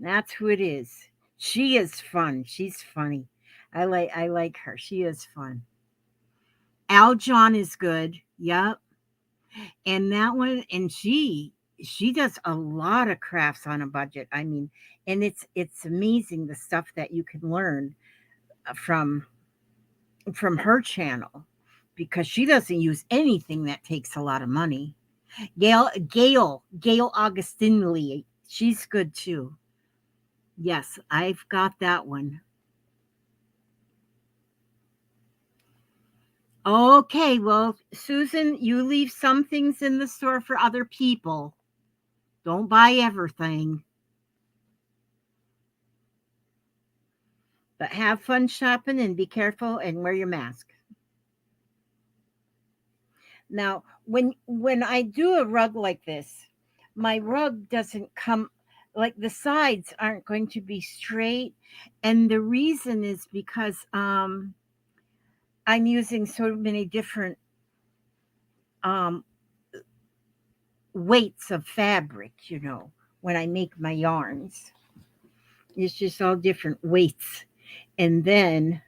That's who it is. She is fun. She's funny. I like her. She is fun. Al John is good. Yep. And that one and she does a lot of crafts on a budget. I mean, and it's amazing the stuff that you can learn from her channel because she doesn't use anything that takes a lot of money. Gail Augustinely, she's good too. Yes, I've got that one. Okay, well, Susan, you leave some things in the store for other people. Don't buy everything, but have fun shopping and be careful and wear your mask. Now, when I do a rug like this, my rug doesn't come like the sides aren't going to be straight, and the reason is because I'm using so many different um weights of fabric, when I make my yarns. It's just all different weights. And then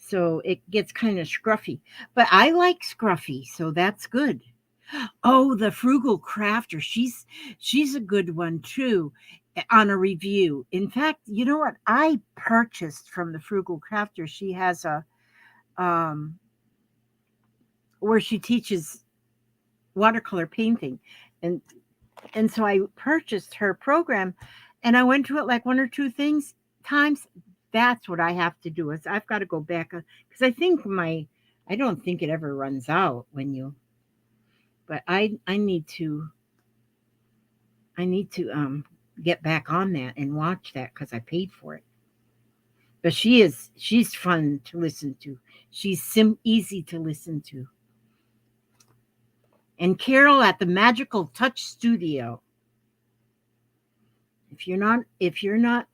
So it gets kind of scruffy. But I like scruffy, so that's good. Oh, the Frugal Crafter. She's a good one too on a review. In fact, you know what? I purchased from the Frugal Crafter. She has a um where she teaches watercolor painting. And and so I purchased her program and I went to it like one or two things times. That's what I have to do is I've got to go back because I don't think it ever runs out when you but I need to get back on that and watch that because I paid for it. But she's fun to listen to. She's easy to listen to. And Carol at the Magical Touch Studio. If you're not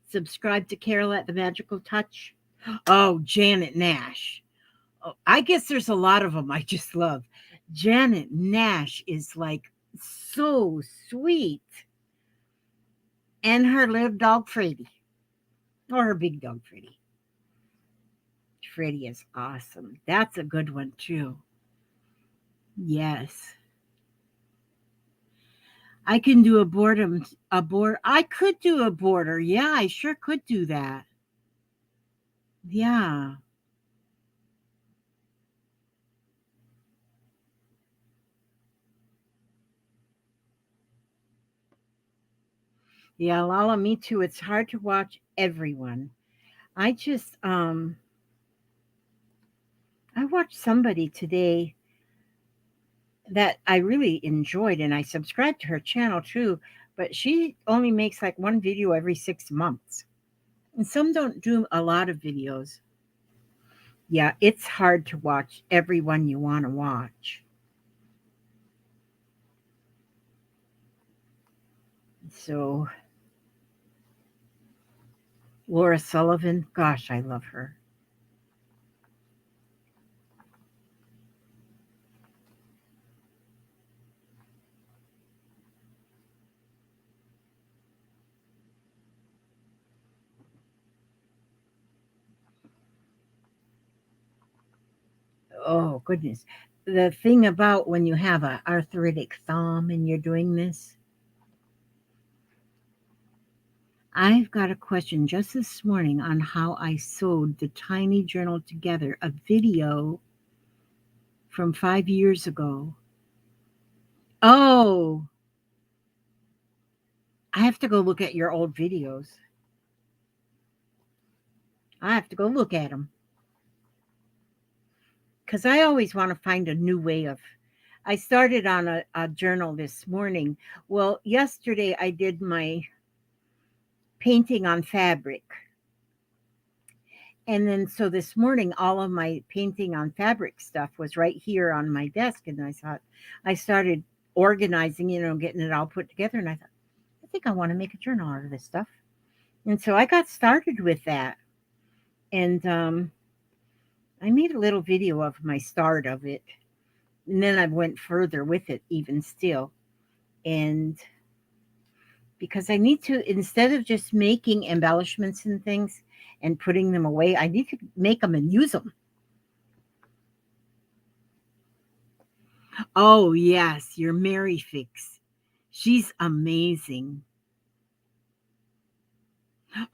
subscribed to Carol at the Magical Touch, oh, Janet Nash. Oh, I guess there's a lot of them I just love. Janet Nash is like so sweet. And her little dog Freddie. Or her big dog Freddie. Freddie is awesome. That's a good one too. Yes. I can do a board. I could do a border. Yeah, I sure could do that. Yeah. Yeah, Lala, me too. It's hard to watch everyone. I just I watched somebody today that I really enjoyed and I subscribed to her channel too, but she only makes like one video every 6 months. And some don't do a lot of videos. Yeah, it's hard to watch everyone you want to watch. So, Laura Sullivan, gosh, I love her. Oh, goodness. The thing about when you have a arthritic thumb and you're doing this, I've got a question just this morning on how I sewed the tiny journal together, a video from 5 years ago. Oh, I have to go look at your old videos. I have to go look at them because I always want to find a new way of. I started on a journal this morning. Well, yesterday I did my painting on fabric. And then so this morning, all of my painting on fabric stuff was right here on my desk. And I started organizing, getting it all put together. And I thought, I think I want to make a journal out of this stuff. And so I got started with that. And I made a little video of my start of it. And then I went further with it, even still. And because I need to, instead of just making embellishments and things and putting them away, I need to make them and use them. Oh, yes, your Mary Fix. She's amazing.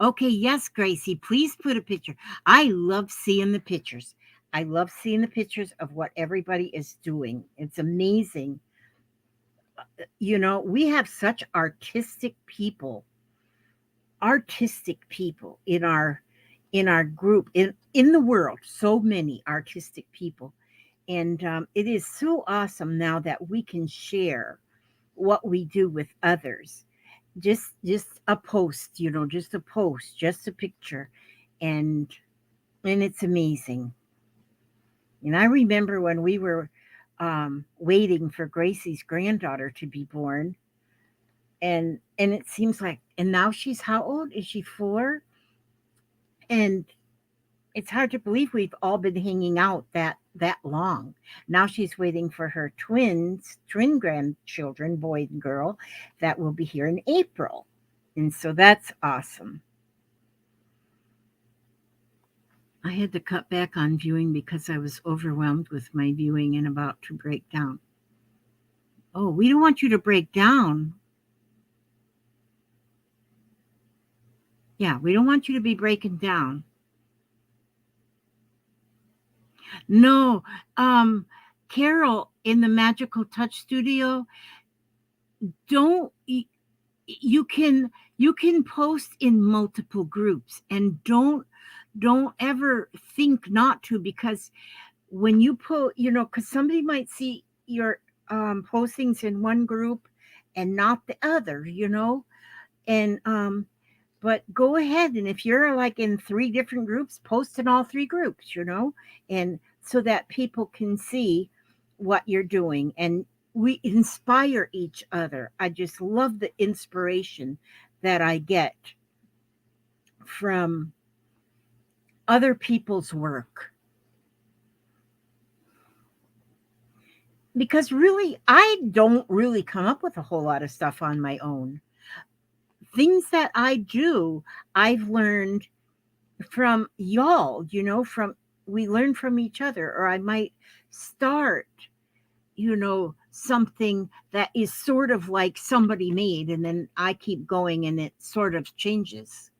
Okay, yes, Gracie, please put a picture. I love seeing the pictures. I love seeing the pictures of what everybody is doing. It's amazing. We have such artistic people in our group in the world. So many artistic people, and it is so awesome now that we can share what we do with others. Just a post, just a post, just a picture, and it's amazing. And I remember when we were waiting for Gracie's granddaughter to be born, and it seems like, and now she's how old is she? 4, and it's hard to believe we've all been hanging out that long. Now she's waiting for her twin grandchildren, boy and girl, that will be here in April. And so that's awesome. I had to cut back on viewing because I was overwhelmed with my viewing and about to break down. Oh, we don't want you to break down. Yeah, we don't want you to be breaking down. No, um, Carol in the Magical Touch Studio, don't you can post in multiple groups and don't ever think not to, because when you put, because somebody might see your postings in one group and not the other, and but go ahead, and if you're like in three different groups, post in all three groups, and so that people can see what you're doing, and we inspire each other. I just love the inspiration that I get from other people's work, because really I don't really come up with a whole lot of stuff on my own. Things that I do, I've learned from y'all, from we learn from each other, or I might start, something that is sort of like somebody made, and then I keep going and it sort of changes.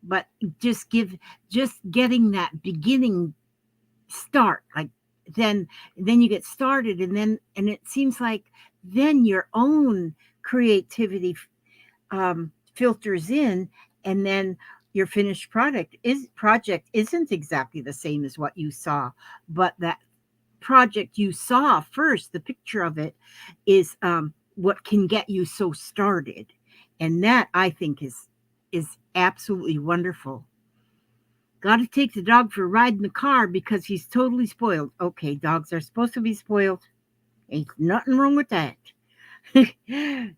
But just getting that beginning start, like then you get started, and it seems like then your own creativity filters in, and then your finished project isn't exactly the same as what you saw, but that project you saw first, the picture of it, is what can get you so started, and that I think is absolutely wonderful. Got to take the dog for a ride in the car because he's totally spoiled. Okay, dogs are supposed to be spoiled. Ain't nothing wrong with that.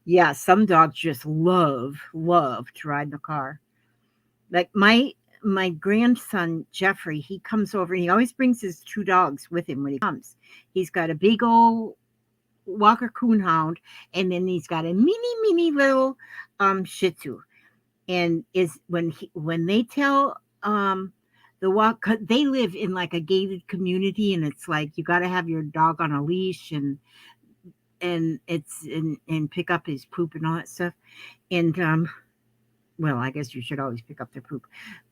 Yeah, some dogs just love to ride in the car. Like my grandson Jeffrey, he comes over and he always brings his two dogs with him when he comes. He's got a big old Walker Coonhound, and then he's got a mini little Shih Tzu. And is when they tell the walk, 'cause they live in like a gated community, and it's like you got to have your dog on a leash, and it's and pick up his poop and all that stuff. And well, I guess you should always pick up their poop.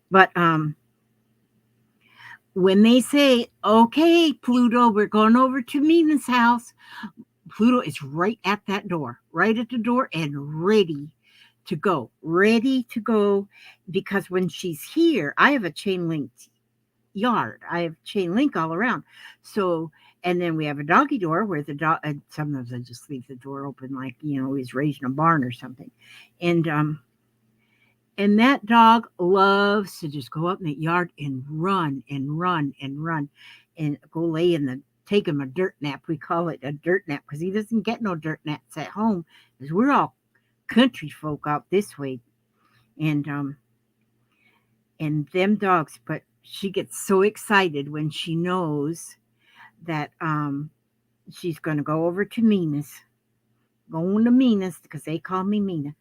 But when they say, "Okay, Pluto, we're going over to Mina's house," Pluto is right at that door, right at the door, and ready to go. Because when she's here, I have a chain link yard. I have chain link all around. So, and then we have a doggy door where the dog, and sometimes I just leave the door open, like, he's raised in a barn or something. And that dog loves to just go up in that yard and run and run and run and go lay take him a dirt nap. We call it a dirt nap because he doesn't get no dirt naps at home, because we're all country folk out this way. And and them dogs, but she gets so excited when she knows that she's going to go over to Mina's, going to Mina's, because they call me Mina.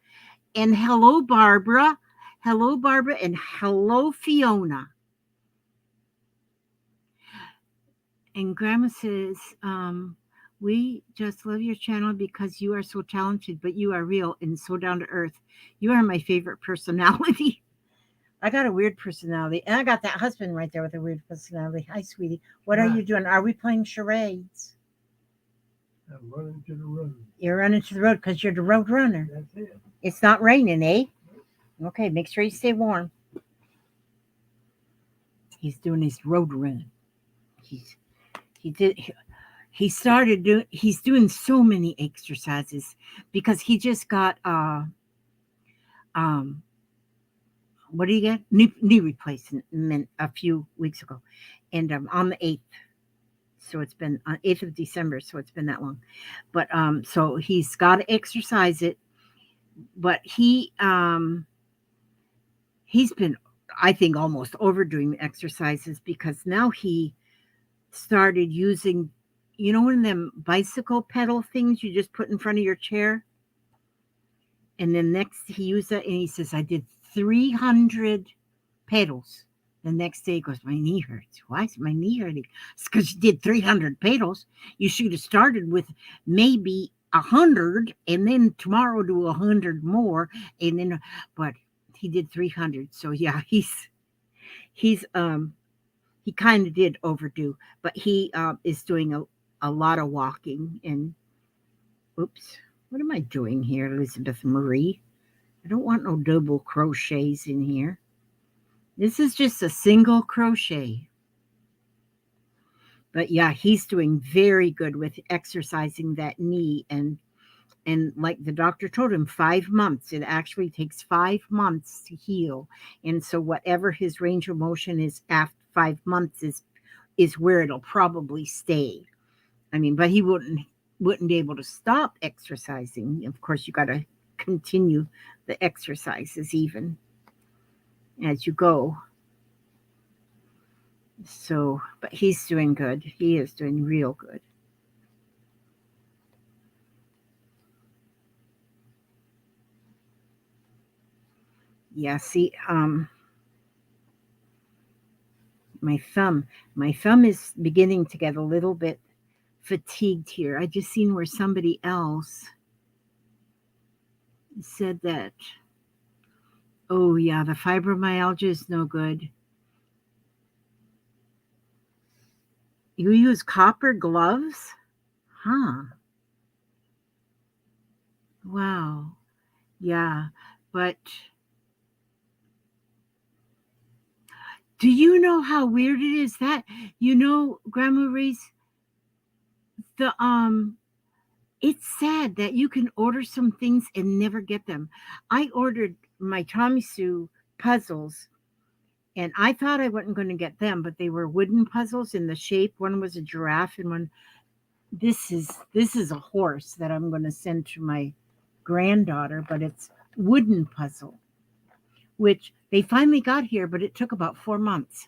And hello Barbara, and hello Fiona. And Grandma says, we just love your channel because you are so talented, but you are real and so down to earth. You are my favorite personality. I got a weird personality. And I got that husband right there with a weird personality. Hi, sweetie. What are you doing? Are we playing charades? I'm running to the road. You're running to the road because you're the road runner. That's it. It's not raining, eh? Okay, make sure you stay warm. He's doing his road run. He did he started doing he's doing so many exercises because he just got um what do you get? Knee replacement a few weeks ago. And on the 8th. So it's been on 8th of December, so it's been that long. But so he's got to exercise it, but he's been, I think, almost overdoing the exercises, because now he started using, one of them bicycle pedal things you just put in front of your chair. And then next he used that, and he says, I did 300 pedals. The next day he goes, my knee hurts. Why is my knee hurting? It's because you did 300 pedals. You should have started with maybe 100 and then tomorrow do 100 more. And then, but he did 300. So yeah, he's, he kind of did overdo, but he is doing a lot of walking. And oops, what am I doing here, Elizabeth Marie? I don't want no double crochets in here. This is just a single crochet. But yeah, he's doing very good with exercising that knee. And like the doctor told him, 5 months. It actually takes 5 months to heal. And so whatever his range of motion is after 5 months is where it'll probably stay. I mean, but he wouldn't be able to stop exercising. Of course, you got to continue the exercises even as you go. So, but he's doing good. He is doing real good. Yeah, see, my thumb is beginning to get a little bit fatigued here. I just seen where somebody else said that, oh yeah, the fibromyalgia is no good. You use copper gloves? Huh. Wow. Yeah. But do you know how weird it is that, Grandma Reese, the it's sad that you can order some things and never get them. I ordered my Tommy Sue puzzles and I thought I wasn't going to get them, but they were wooden puzzles in the shape. One was a giraffe and one this is a horse that I'm going to send to my granddaughter, but it's wooden puzzle, which they finally got here, but it took about 4 months.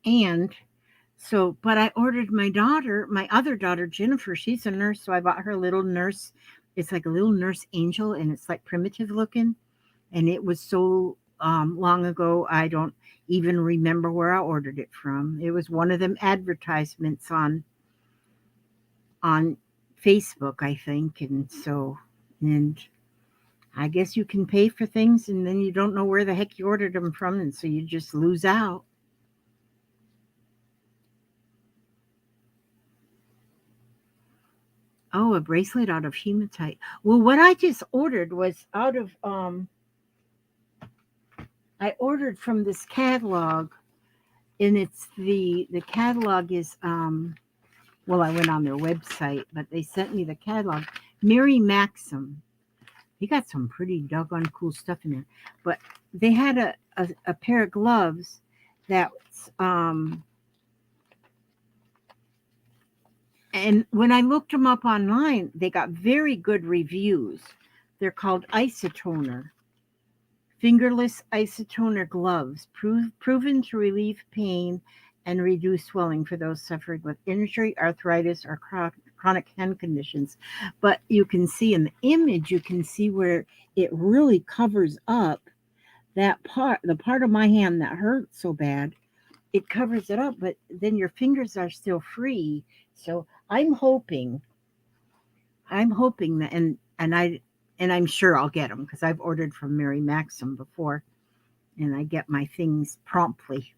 And so, but I ordered my other daughter, Jennifer, she's a nurse. So I bought her a little nurse. It's like a little nurse angel and it's like primitive looking. And it was so long ago, I don't even remember where I ordered it from. It was one of them advertisements on Facebook, I think. And I guess you can pay for things and then you don't know where the heck you ordered them from. And so you just lose out. Oh, a bracelet out of hematite. Well, what I just ordered was out of I ordered from this catalog and it's the catalog is well, I went on their website, but they sent me the catalog. Mary Maxim. They got some pretty doggone cool stuff in there. But they had a pair of gloves that's and when I looked them up online, they got very good reviews. They're called Isotoner. Fingerless isotoner gloves, proven to relieve pain and reduce swelling for those suffering with injury, arthritis, or chronic hand conditions. But you can see in the image, you can see where it really covers up that part, the part of my hand that hurts so bad. It covers it up, but then your fingers are still free. So I'm hoping that, and I'm sure I'll get them because I've ordered from Mary Maxim before, and I get my things promptly.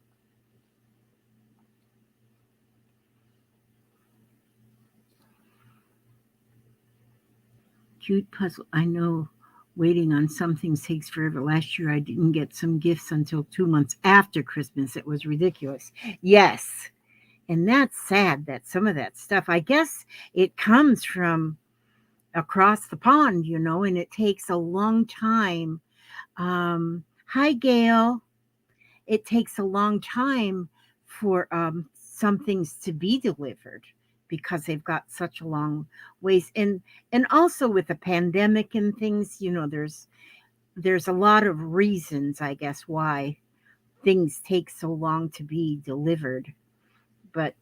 Cute puzzle. I know waiting on some things takes forever. Last year I didn't get some gifts until 2 months after Christmas. It was ridiculous. Yes. And that's sad that some of that stuff, I guess it comes from across the pond, and it takes a long time. Hi, Gail. It takes a long time for some things to be delivered because they've got such a long ways. And also with the pandemic and things, there's a lot of reasons, I guess, why things take so long to be delivered. But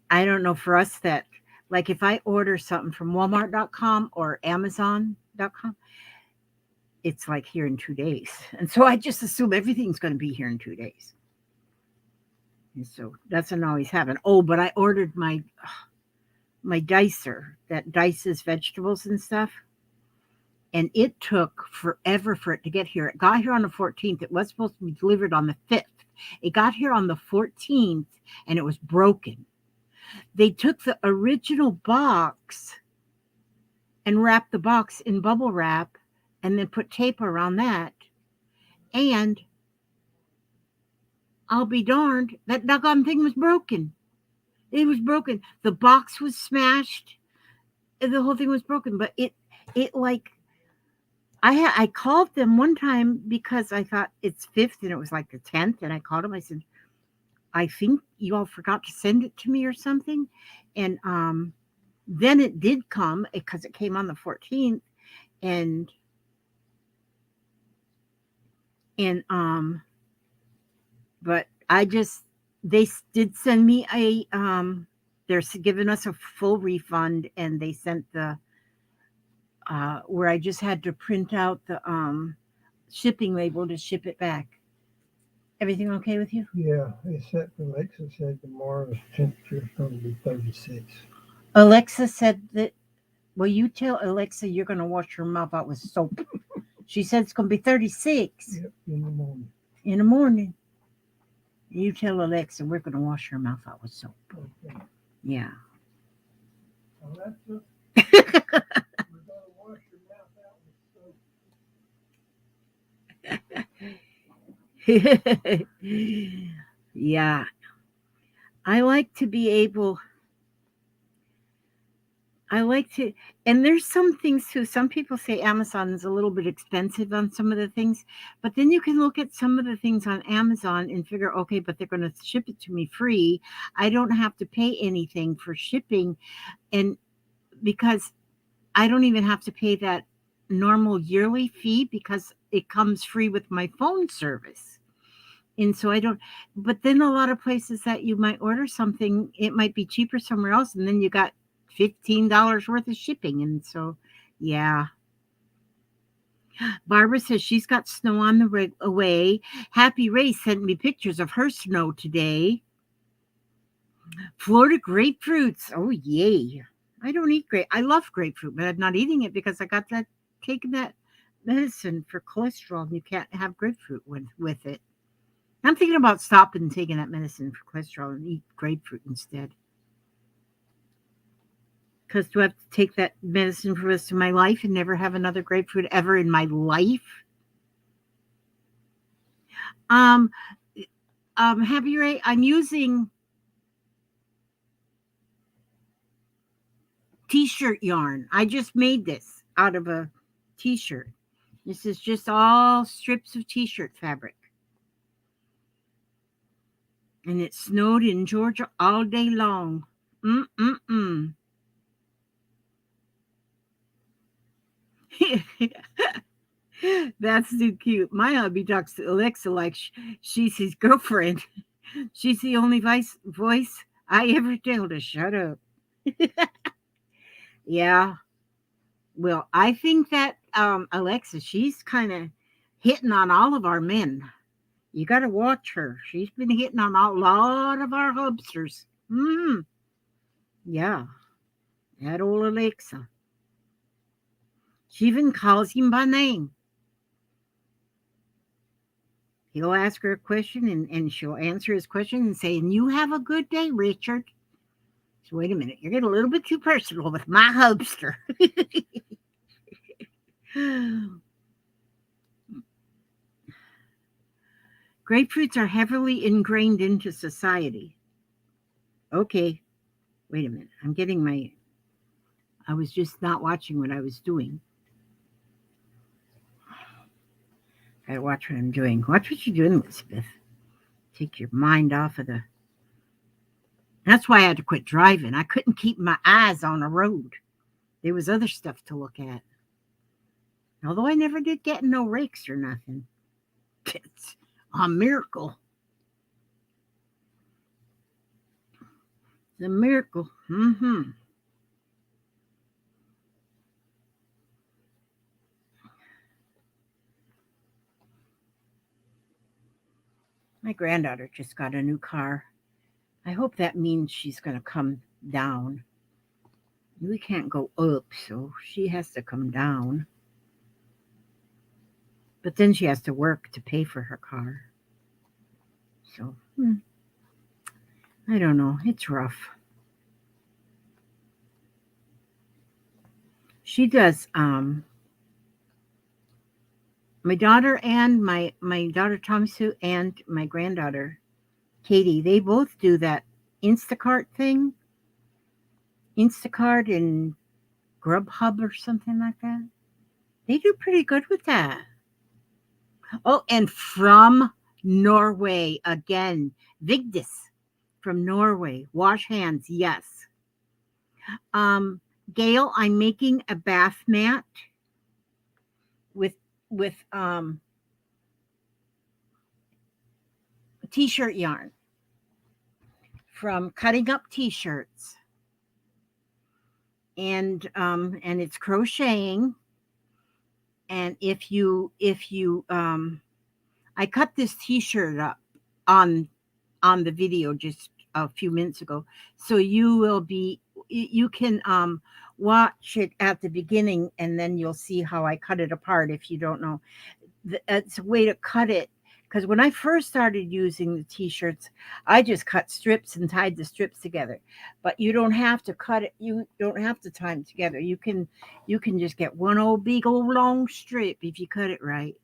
I don't know for us that, like if I order something from Walmart.com or Amazon.com, it's like here in 2 days. And so I just assume everything's going to be here in 2 days. And so doesn't always happen. Oh, but I ordered my dicer that dices vegetables and stuff. And it took forever for it to get here. It got here on the 14th. It was supposed to be delivered on the 5th. It got here on the 14th and it was broken. They took the original box and wrapped the box in bubble wrap and then put tape around that. And I'll be darned, that doggone thing was broken. It was broken. The box was smashed. The whole thing was broken. But it like, I called them one time because I thought it's 5th and it was like the 10th. And I called them. I said, I think you all forgot to send it to me or something. And then it did come because it came on the 14th. And but they did send me they're giving us a full refund, and they sent the where I just had to print out the shipping label to ship it back. Everything okay with you? Yeah, except Alexa said tomorrow's temperature is going to be 36. Alexa said that, well, you tell Alexa you're going to wash your mouth out with soap. She said it's going to be 36. Yep, in the morning. In the morning. You tell Alexa we're going to wash her mouth out with soap. Okay. Yeah. Alexa, we're going to wash your mouth out with soap. Yeah. I like to be able, and there's some things too. Some people say Amazon is a little bit expensive on some of the things, but then you can look at some of the things on Amazon and figure, okay, but they're going to ship it to me free. I don't have to pay anything for shipping. And because I don't even have to pay that normal yearly fee because it comes free with my phone service. And so I don't, but then a lot of places that you might order something, it might be cheaper somewhere else. And then you got $15 worth of shipping. And so, yeah. Barbara says she's got snow on the way. Happy Ray sent me pictures of her snow today. Florida grapefruits. Oh, yay. I don't eat I love grapefruit, but I'm not eating it because I got taking that medicine for cholesterol, and you can't have grapefruit with it. I'm thinking about stopping taking that medicine for cholesterol and eat grapefruit instead. Because do I have to take that medicine for the rest of my life and never have another grapefruit ever in my life? Happy Ray, I'm using t-shirt yarn. I just made this out of a t-shirt. This is just all strips of t-shirt fabric. And it snowed in Georgia all day long. That's too cute. My hubby talks to Alexa like she's his girlfriend. She's the only voice I ever tell to shut up. Yeah. Well, I think that Alexa, she's kind of hitting on all of our men. You got to watch her. She's been hitting on a lot of our hubsters. Yeah. That old Alexa. She even calls him by name. He'll ask her a question and she'll answer his question and say, and you have a good day, Richard. So wait a minute. You're getting a little bit too personal with my hubster. Grapefruits are heavily ingrained into society. Okay. Wait a minute. I was just not watching what I was doing. I gotta watch what I'm doing. Watch what you're doing, Elizabeth. Take your mind off of the... That's why I had to quit driving. I couldn't keep my eyes on the road. There was other stuff to look at. Although I never did get no rakes or nothing. It's a miracle. It's a miracle. My granddaughter just got a new car. I hope that means she's going to come down. We can't go up, so she has to come down. But then she has to work to pay for her car. So, I don't know. It's rough. She does, my daughter and my daughter Thomasu and my granddaughter Katie, they both do that Instacart thing. Instacart and Grubhub or something like that. They do pretty good with that. Oh, and from Norway again, Vigdis from Norway. Wash hands, yes. Gail, I'm making a bath mat with t-shirt yarn from Cutting Up T-shirts, and it's crocheting. And if you I cut this t-shirt up on the video just a few minutes ago, so you can watch it at the beginning, and then you'll see how I cut it apart if you don't know. It's a way to cut it, because when I first started using the t-shirts, I just cut strips and tied the strips together. But you don't have to cut it, you don't have to tie them together. You can just get one old big old long strip if you cut it right.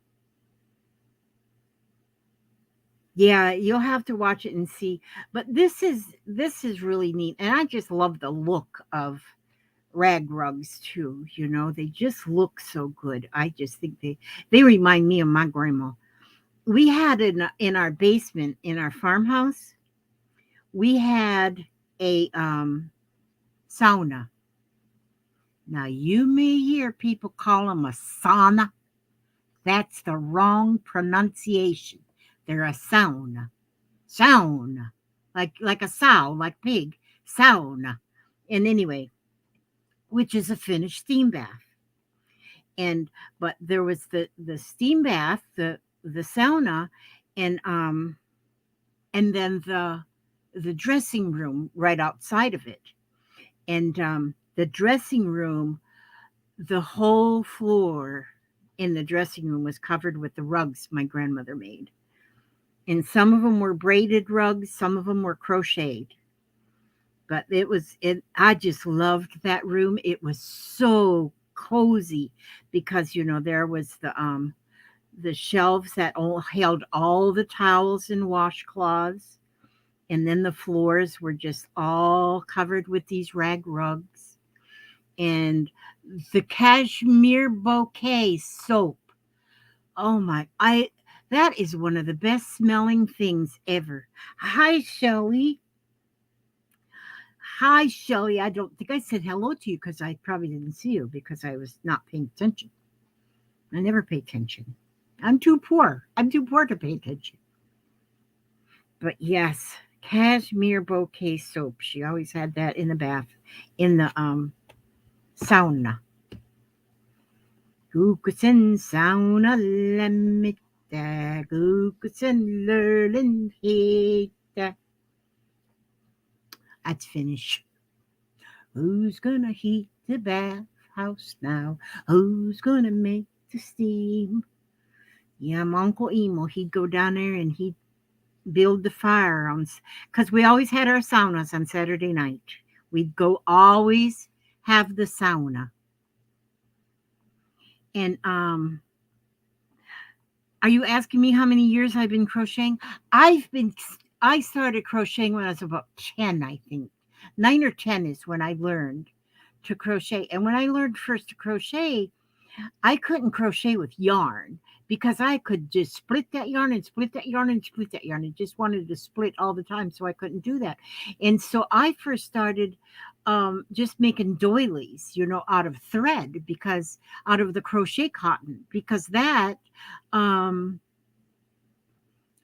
Yeah, you'll have to watch it and see. But this is really neat, and I just love the look of rag rugs too. They just look so good. I just think they remind me of my grandma. We had in our basement in our farmhouse, we had a sauna. Now you may hear people call them a sauna. That's the wrong pronunciation. They're a sauna. Sauna. Like a sow, like pig. Sauna. And anyway, which is a Finnish steam bath. But there was the steam bath, the sauna, and then the dressing room right outside of it. And the dressing room, the whole floor in the dressing room was covered with the rugs my grandmother made. And some of them were braided rugs, some of them were crocheted. But I just loved that room. It was so cozy because there was the shelves that all held all the towels and washcloths, and then the floors were just all covered with these rag rugs, and the cashmere bouquet soap. Oh my, that is one of the best smelling things ever. Hi, Shelley. Hi, Shelley. I don't think I said hello to you because I probably didn't see you because I was not paying attention. I never pay attention. I'm too poor. I'm too poor to pay attention. But yes, cashmere bouquet soap. She always had that in the bath, in the sauna. Kukusen sauna lemita, kukusen lerlen hita. That's Finnish. Who's gonna heat the bathhouse now? Who's gonna make the steam? Yeah, my Uncle Emo, he'd go down there and he'd build the fire because we always had our saunas on Saturday night. We'd go always have the sauna. And are you asking me how many years I've been crocheting? I started crocheting when I was about 10, I think. 9 or 10 is when I learned to crochet. And when I learned first to crochet, I couldn't crochet with yarn because I could just split that yarn and split that yarn and split that yarn. It just wanted to split all the time, so I couldn't do that. And so I first started just making doilies, out of thread, because out of the crochet cotton, because that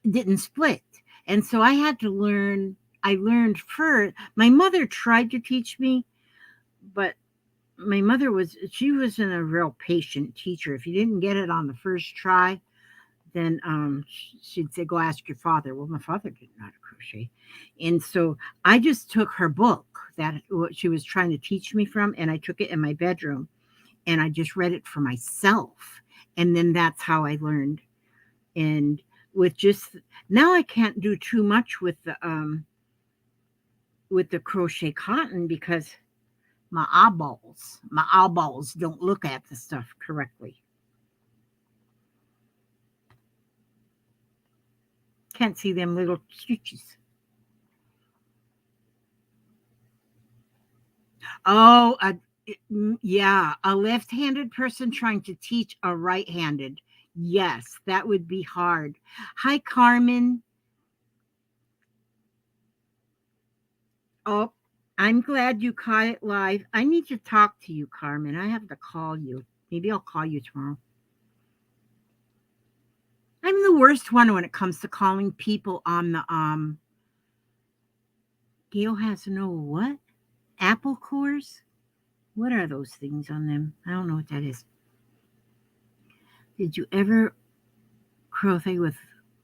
didn't split. And so I had to learn. I learned first. My mother tried to teach me, but my mother wasn't a real patient teacher. If you didn't get it on the first try, then she'd say, go ask your father. Well, my father didn't know how to crochet. And so I just took her book that what she was trying to teach me from, and I took it in my bedroom and I just read it for myself. And then that's how I learned. And with just now I can't do too much with the crochet cotton because my eyeballs don't look at the stuff correctly. Can't see them little stitches. Oh, yeah, a left-handed person trying to teach a right-handed. Yes, that would be hard. Hi, Carmen. Oh, I'm glad you caught it live. I need to talk to you, Carmen. I have to call you. Maybe I'll call you tomorrow. I'm the worst one when it comes to calling people on the Gail has no what? Apple cores? What are those things on them? I don't know what that is. Did you ever crochet with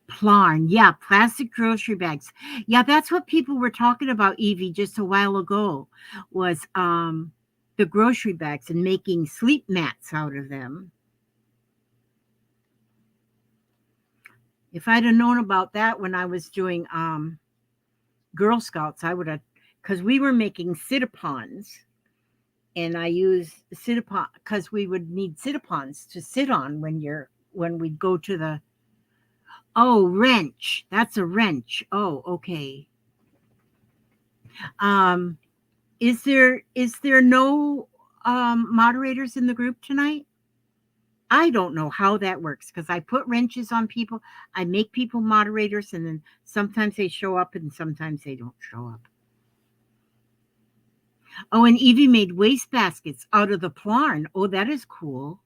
Plarn? Yeah, plastic grocery bags. Yeah, that's what people were talking about, Evie, just a while ago, was the grocery bags and making sleep mats out of them. If I'd have known about that when I was doing Girl Scouts, I would have, because we were making sit-upons, and I used sit-upon because we would need sit-upons to sit on when we'd go to the. Oh, wrench. That's a wrench. Oh, okay. Um, is there no moderators in the group tonight? I don't know how that works because I put wrenches on people. I make people moderators, and then sometimes they show up and sometimes they don't show up. Oh, and Evie made waste baskets out of the Plarn. Oh, that is cool.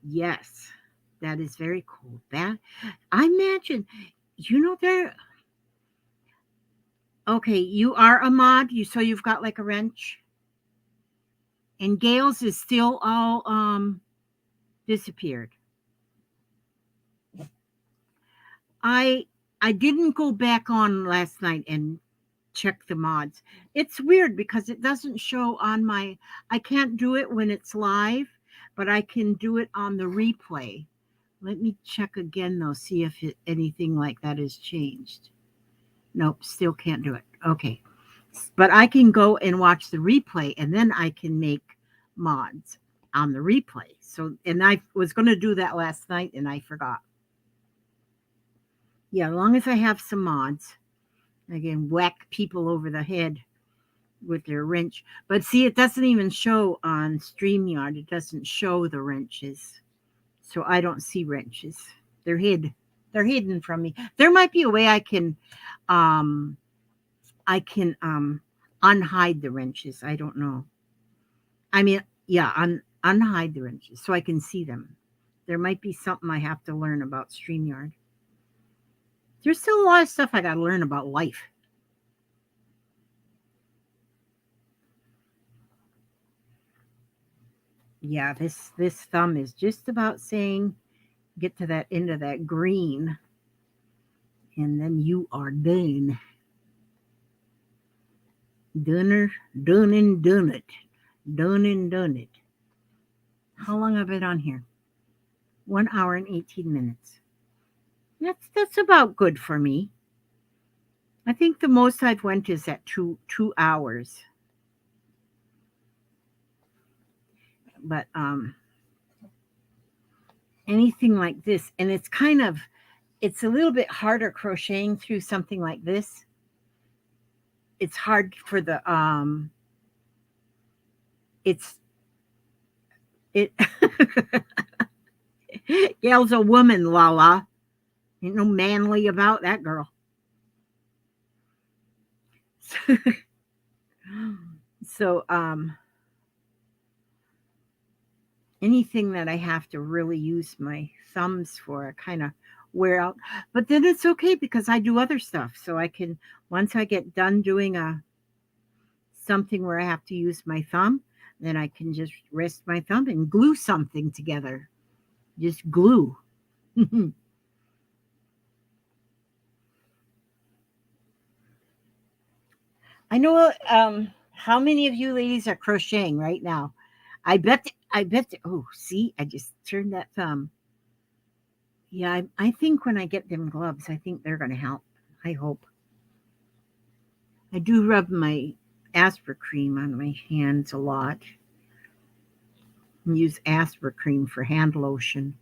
Yes, that is very cool. That I imagine, there. Okay, you are a mod. So you've got like a wrench, and Gail's is still all disappeared. I I didn't go back on last night and check the mods. It's weird because it doesn't show on my. I can't do it when it's live, but I can do it on the replay. Let me check again though, see if anything like that has changed. Nope, still can't do it. Okay. But I can go and watch the replay and then I can make mods on the replay. So, and I was going to do that last night and I forgot. Yeah, as long as I have some mods, I can whack people over the head with their wrench. But see, it doesn't even show on StreamYard. It doesn't show the wrenches. So I don't see wrenches. They're hid. They're hidden from me. There might be a way I can unhide the wrenches. I don't know. I mean, yeah, unhide the wrenches so I can see them. There might be something I have to learn about StreamYard. There's still a lot of stuff I got to learn about life. Yeah, this thumb is just about saying get to that end of that green, and then you are done. Done and done it. Done and done it. How long have I been on here? 1 hour and 18 minutes. That's about good for me. I think the most I've went is at 2 hours. But anything like this, and it's a little bit harder crocheting through something like this. It's hard for the it Gail's a woman, Lala. Ain't no manly about that girl. So anything that I have to really use my thumbs for, I kind of wear out. But then it's okay because I do other stuff. So I can, once I get done doing something where I have to use my thumb, Then I can just rest my thumb and glue something together. Just glue. I know how many of you ladies are crocheting right now. Oh, see, I just turned that thumb. Yeah, I think when I get them gloves, I think they're going to help. I hope. I do rub my Asper cream on my hands a lot. Use Asper cream for hand lotion.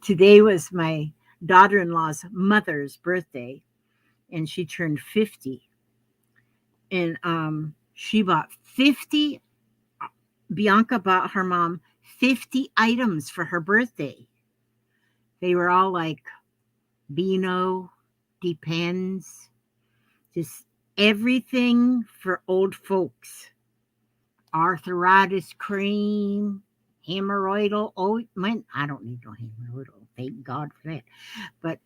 Today was my daughter-in-law's mother's birthday, and she turned 50. And she bought 50. Bianca bought her mom 50 items for her birthday. They were all like Beano, Depends, just everything for old folks. Arthritis cream, hemorrhoidal ointment. I don't need no hemorrhoidal, thank God for that. But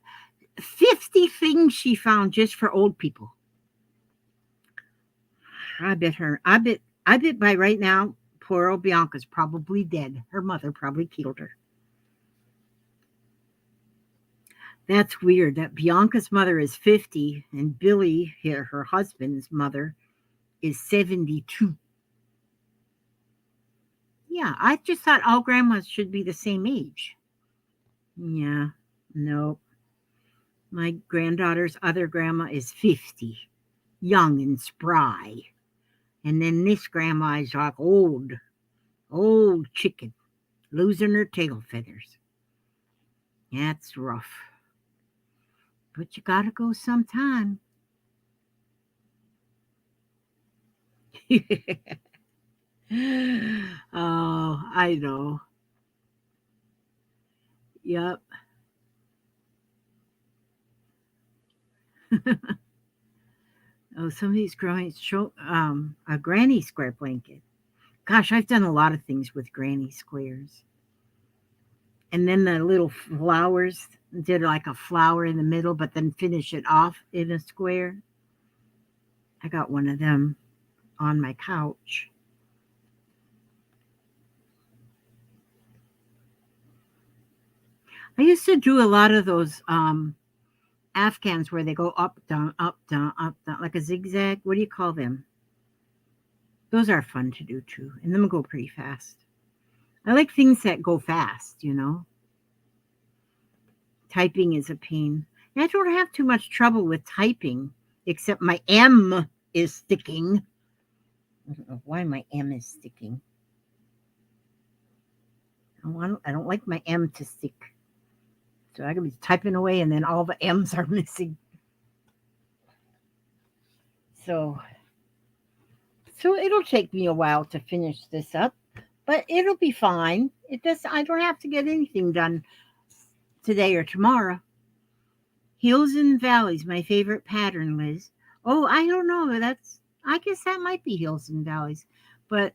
50 things she found just for old people. I bet by right now, poor old Bianca's probably dead. Her mother probably killed her. That's weird that Bianca's mother is 50 and Billy, her husband's mother, is 72. Yeah, I just thought all grandmas should be the same age. Yeah, no. My granddaughter's other grandma is 50, young and spry. And then this grandma is like old chicken, losing her tail feathers. That's rough. But you gotta go sometime. Oh, I know. Yep. Oh, somebody's growing a granny square blanket. Gosh, I've done a lot of things with granny squares. And then the little flowers, did like a flower in the middle, but then finish it off in a square. I got one of them on my couch. I used to do a lot of those Afghans where they go up, down, like a zigzag. What do you call them? Those are fun to do too, and them go pretty fast. I like things that go fast, you know. Typing is a pain. And I don't have too much trouble with typing, except my M is sticking. I don't know why my M is sticking. I don't like my M to stick. So I can be typing away and then all the M's are missing. So it'll take me a while to finish this up, but it'll be fine. I don't have to get anything done today or tomorrow. Hills and valleys, my favorite pattern, Liz. Oh, I don't know. I guess that might be hills and valleys, but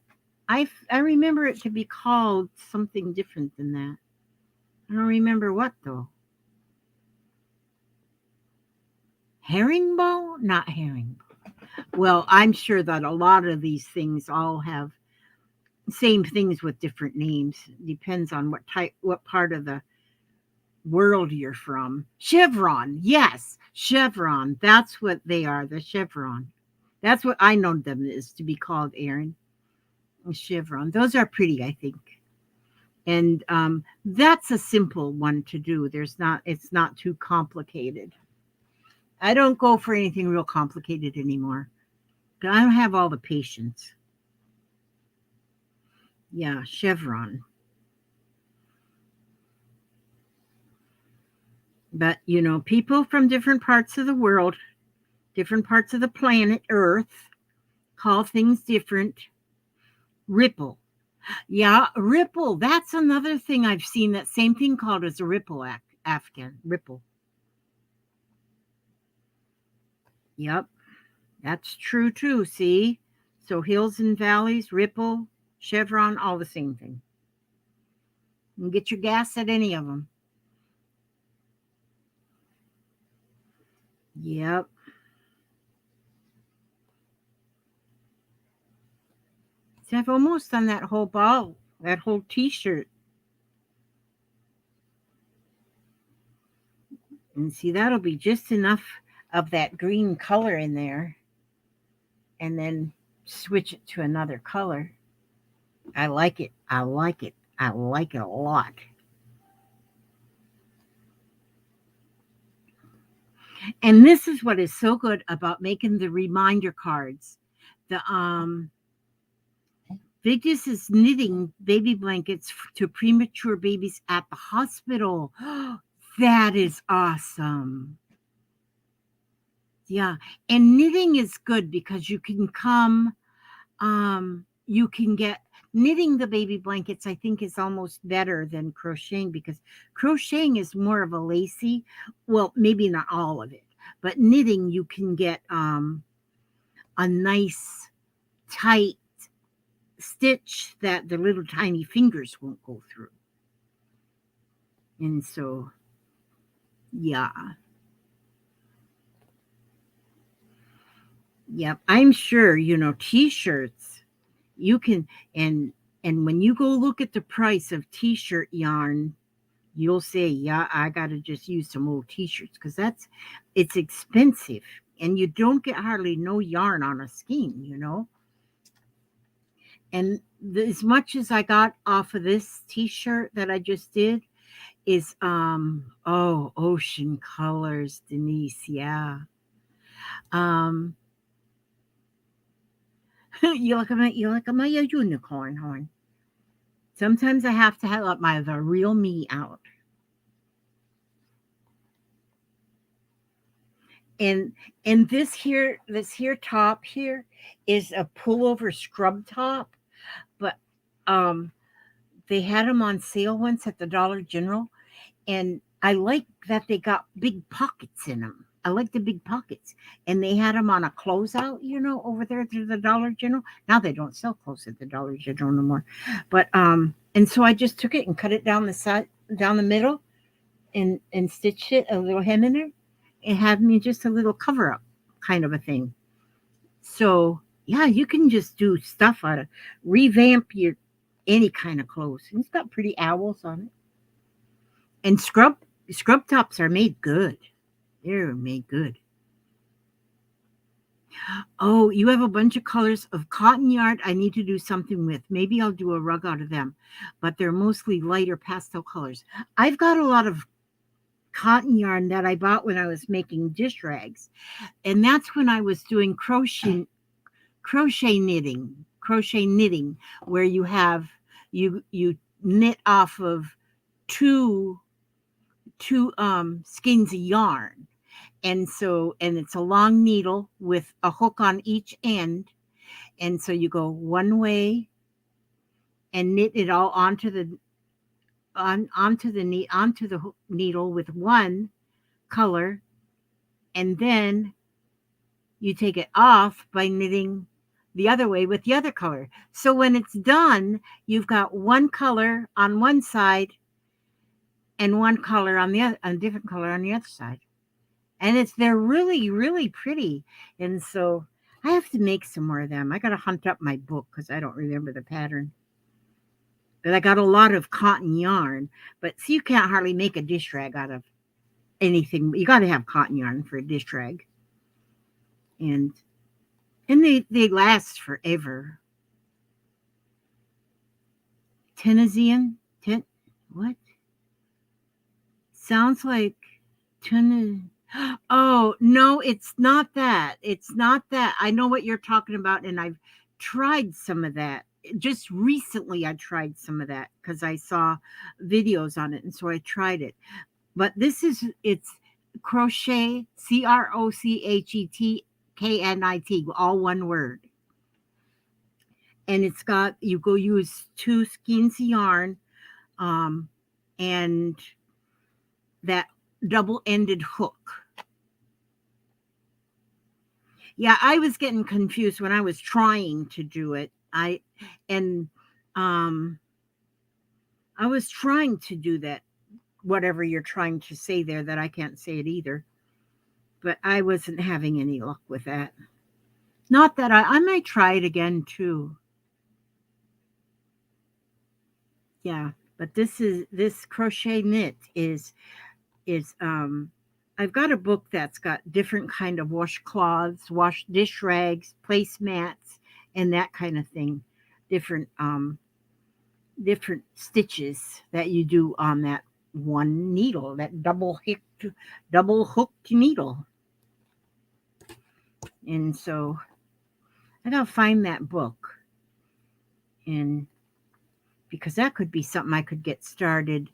I remember it to be called something different than that. I don't remember what though. Herringbone? Not herringbone. Well, I'm sure that a lot of these things all have same things with different names. Depends on what part of the world you're from. Chevron, yes, chevron. That's what they are. The chevron. That's what I know them is to be called, Aaron. Chevron. Those are pretty, I think. And that's a simple one to do. It's not too complicated. I don't go for anything real complicated anymore. I don't have all the patience. Yeah, chevron. But, people from different parts of the world, different parts of the planet Earth, call things different. Ripple. Yeah, ripple. That's another thing I've seen. That same thing called as a ripple Afghan. Ripple. Yep, that's true too. See? So hills and valleys, ripple, chevron, all the same thing. You can get your gas at any of them. Yep. See, I've almost done that whole ball, that whole t-shirt. And see, that'll be just enough of that green color in there. And then switch it to another color. I like it. I like it. I like it a lot. And this is what is so good about making the reminder cards. The Victus is knitting baby blankets to premature babies at the hospital. That is awesome. Yeah. And knitting is good because you can come, you can get knitting the baby blankets, I think, is almost better than crocheting because crocheting is more of a lacy, well, maybe not all of it, but knitting, you can get a nice tight stitch that the little tiny fingers won't go through. And so, yeah. Yep. I'm sure, t-shirts, you can, and when you go look at the price of t-shirt yarn, you'll say, yeah, I got to just use some old t-shirts because it's expensive and you don't get hardly no yarn on a skein. And as much as I got off of this t-shirt that I just did is, ocean colors, Denise. Yeah. You like my unicorn horn. Sometimes I have to have the real me out. And this here top here is a pullover scrub top, but they had them on sale once at the Dollar General, and I like that they got big pockets in them. I like the big pockets, and they had them on a closeout, over there to the Dollar General. Now they don't sell clothes at the Dollar General no more, but and so I just took it and cut it down the side, down the middle, and stitched it a little hem in there. It had me just a little cover up kind of a thing. So yeah, you can just do stuff out of revamp your any kind of clothes. And it's got pretty owls on it. And scrub tops are made good. They're made good. Oh, you have a bunch of colors of cotton yarn I need to do something with. Maybe I'll do a rug out of them, but they're mostly lighter pastel colors. I've got a lot of cotton yarn that I bought when I was making dish rags. And that's when I was doing crochet knitting, where you have you knit off of two skeins of yarn. And it's a long needle with a hook on each end. And so you go one way and knit it all onto the needle with one color, and then you take it off by knitting the other way with the other color. So when it's done, you've got one color on one side and one color on the other, a different color on the other side. And they're really, really pretty. And so I have to make some more of them. I got to hunt up my book because I don't remember the pattern. But I got a lot of cotton yarn. But see, you can't hardly make a dish rag out of anything. You got to have cotton yarn for a dish rag. And they last forever. What? Sounds like Oh, no, it's not that. It's not that. I know what you're talking about, and I've tried some of that. Just recently, I tried some of that because I saw videos on it, and so I tried it. But it's crochet, CROCHETKNIT, all one word. And it's got, you go use 2 skeins of yarn, and that double-ended hook. Yeah, I was getting confused when I was trying to do it. I was trying to do that, whatever you're trying to say there, that I can't say it either. But I wasn't having any luck with that. Not that I might try it again too. Yeah, but this crochet knit is I've got a book that's got different kind of washcloths, wash dish rags, placemats, and that kind of thing. Different different stitches that you do on that one needle, that double hooked needle. And so I gotta find that book, and because that could be something I could get started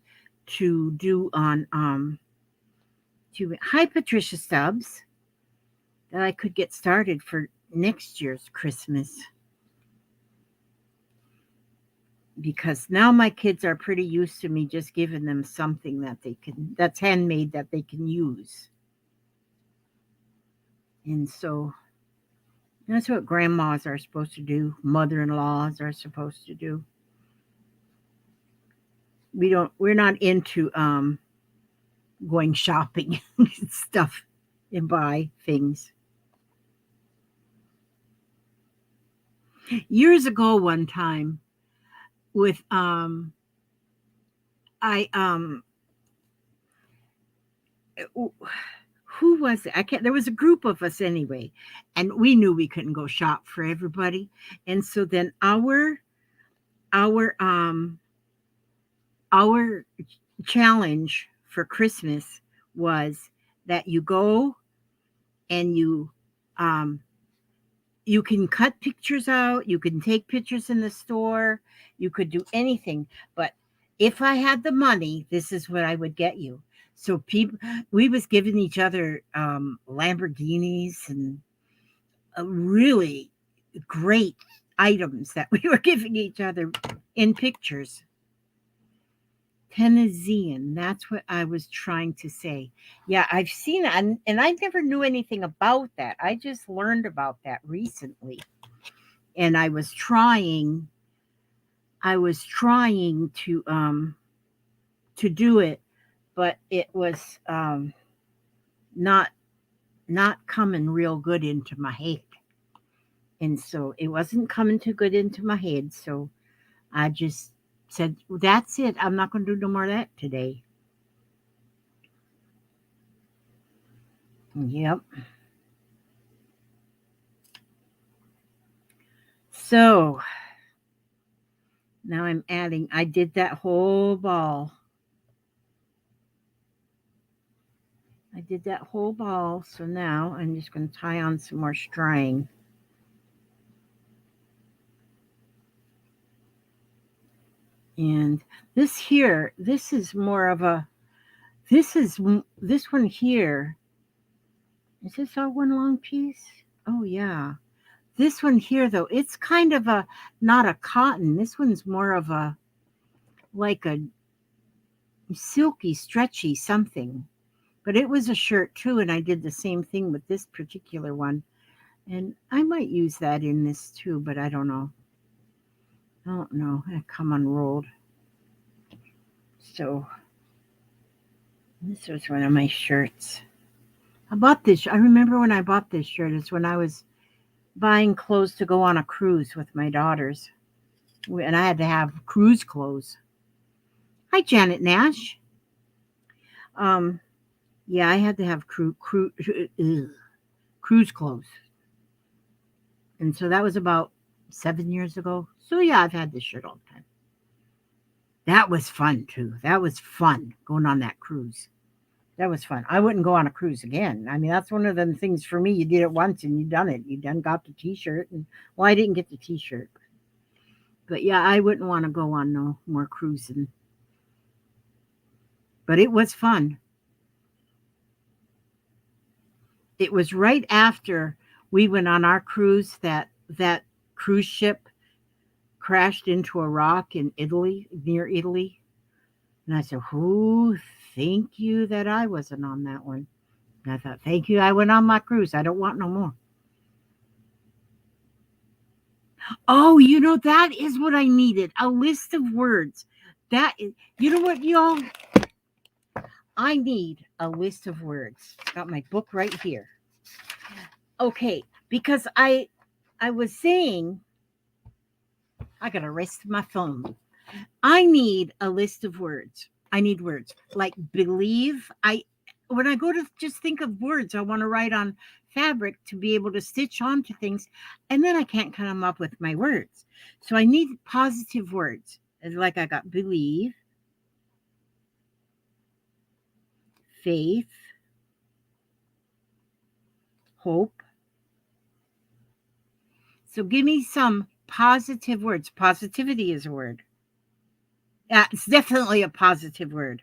to do on to hi Patricia Stubbs, that I could get started for next year's Christmas, because now my kids are pretty used to me just giving them something that they can that's handmade that they can use. And so that's what grandmas are supposed to do, mother-in-laws are supposed to do. We're not into going shopping and stuff and buy things. Years ago one time with I who was it? I can't. There was a group of us anyway, and we knew we couldn't go shop for everybody, and so then our our challenge for Christmas was that you go and um you can cut pictures out, you can take pictures in the store, you could do anything, but if I had the money, this is what I would get you. So people, we was giving each other Lamborghinis and really great items that we were giving each other in pictures. Tennessean, that's what I was trying to say. Yeah, I've seen it, and I never knew anything about that. I just learned about that recently, and I was trying to do it, but it was not not coming real good into my head. And so it wasn't coming too good into my head. So I just said, that's it. I'm not going to do no more of that today. Yep. So now I'm adding, I did that whole ball. I did that whole ball. So now I'm just going to tie on some more string. And this here, this is more of a, this one here. Is this all one long piece? Oh, yeah. This one here, though, it's kind of a, not a cotton. This one's more of a, like a silky, stretchy something. But it was a shirt too, and I did the same thing with this particular one. And I might use that in this too, but I don't know. I don't know. I come unrolled. So this was one of my shirts. I bought this. I remember when I bought this shirt. It's when I was buying clothes to go on a cruise with my daughters, and I had to have cruise clothes. Hi, Janet Nash. Um, yeah, I had to have cruise clothes, and so that was about 7 years ago. So yeah, I've had this shirt all the time. That was fun too. That was fun going on that cruise. That was fun. I wouldn't go on a cruise again. I mean, that's one of them things for me. You did it once and you done it. You done got the T-shirt, and well, I didn't get the T-shirt, but yeah, I wouldn't want to go on no more cruising. But it was fun. It was right after we went on our cruise that that cruise ship crashed into a rock in Italy, near Italy. And I said, "Who? Thank you that I wasn't on that one." And I thought, "Thank you, I went on my cruise. I don't want no more." Oh, that is what I needed. A list of words. That is, you know what, y'all? I need a list of words. Got my book right here. Okay, because I was saying I gotta rest my phone. I need a list of words. I need words like believe. When I go to just think of words I want to write on fabric to be able to stitch onto things, and then I can't come up with my words. So I need positive words. Like I got believe, faith, hope. So give me some positive words. Positivity is a word. Yeah, it's definitely a positive word.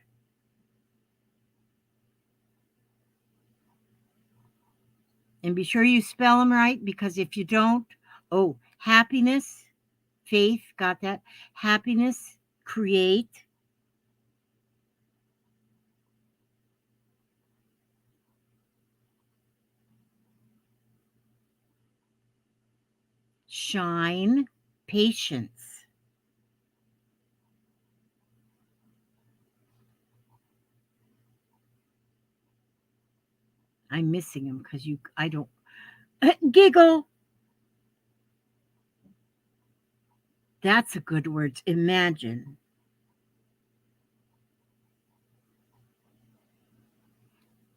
And be sure you spell them right, because if you don't, oh, happiness, faith, got that? Happiness, create, shine, patience. I'm missing them because I don't, giggle. That's a good word. Imagine,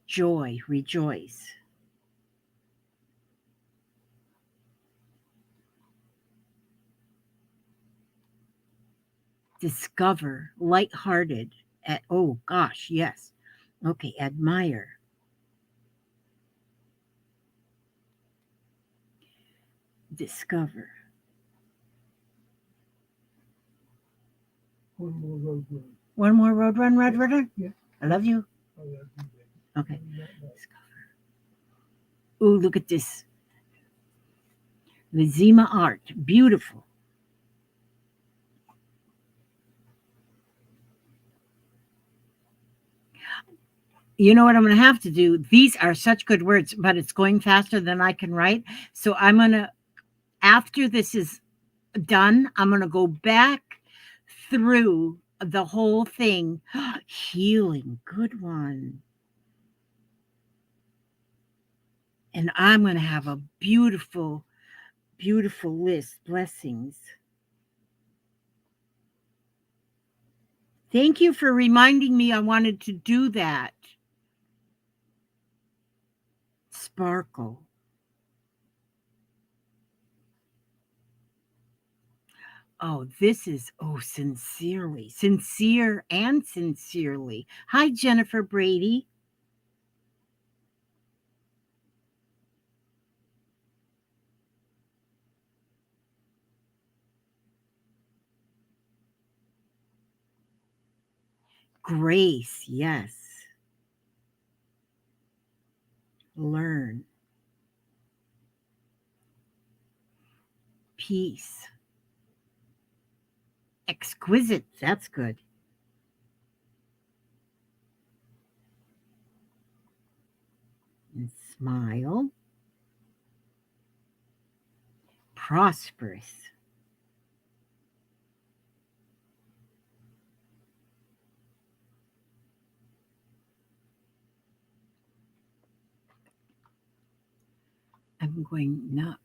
joy, rejoice. Discover, lighthearted. Oh gosh, yes. Okay, admire, discover. One more road run. One more road run, road runner. Yeah. I love you. I love you, baby. Okay. Not much. Ooh, look at this. Lizima art. Beautiful. You know what I'm going to have to do? These are such good words, but it's going faster than I can write. So I'm going to, after this is done, I'm going to go back through the whole thing. Healing. Good one. And I'm going to have a beautiful, beautiful list. Blessings. Thank you for reminding me I wanted to do that. Sparkle. Oh, this is, oh, sincerely, sincere and sincerely. Hi, Jennifer Brady. Grace, yes. Learn. Peace. Exquisite, that's good. And smile. Prosperous. I'm going, not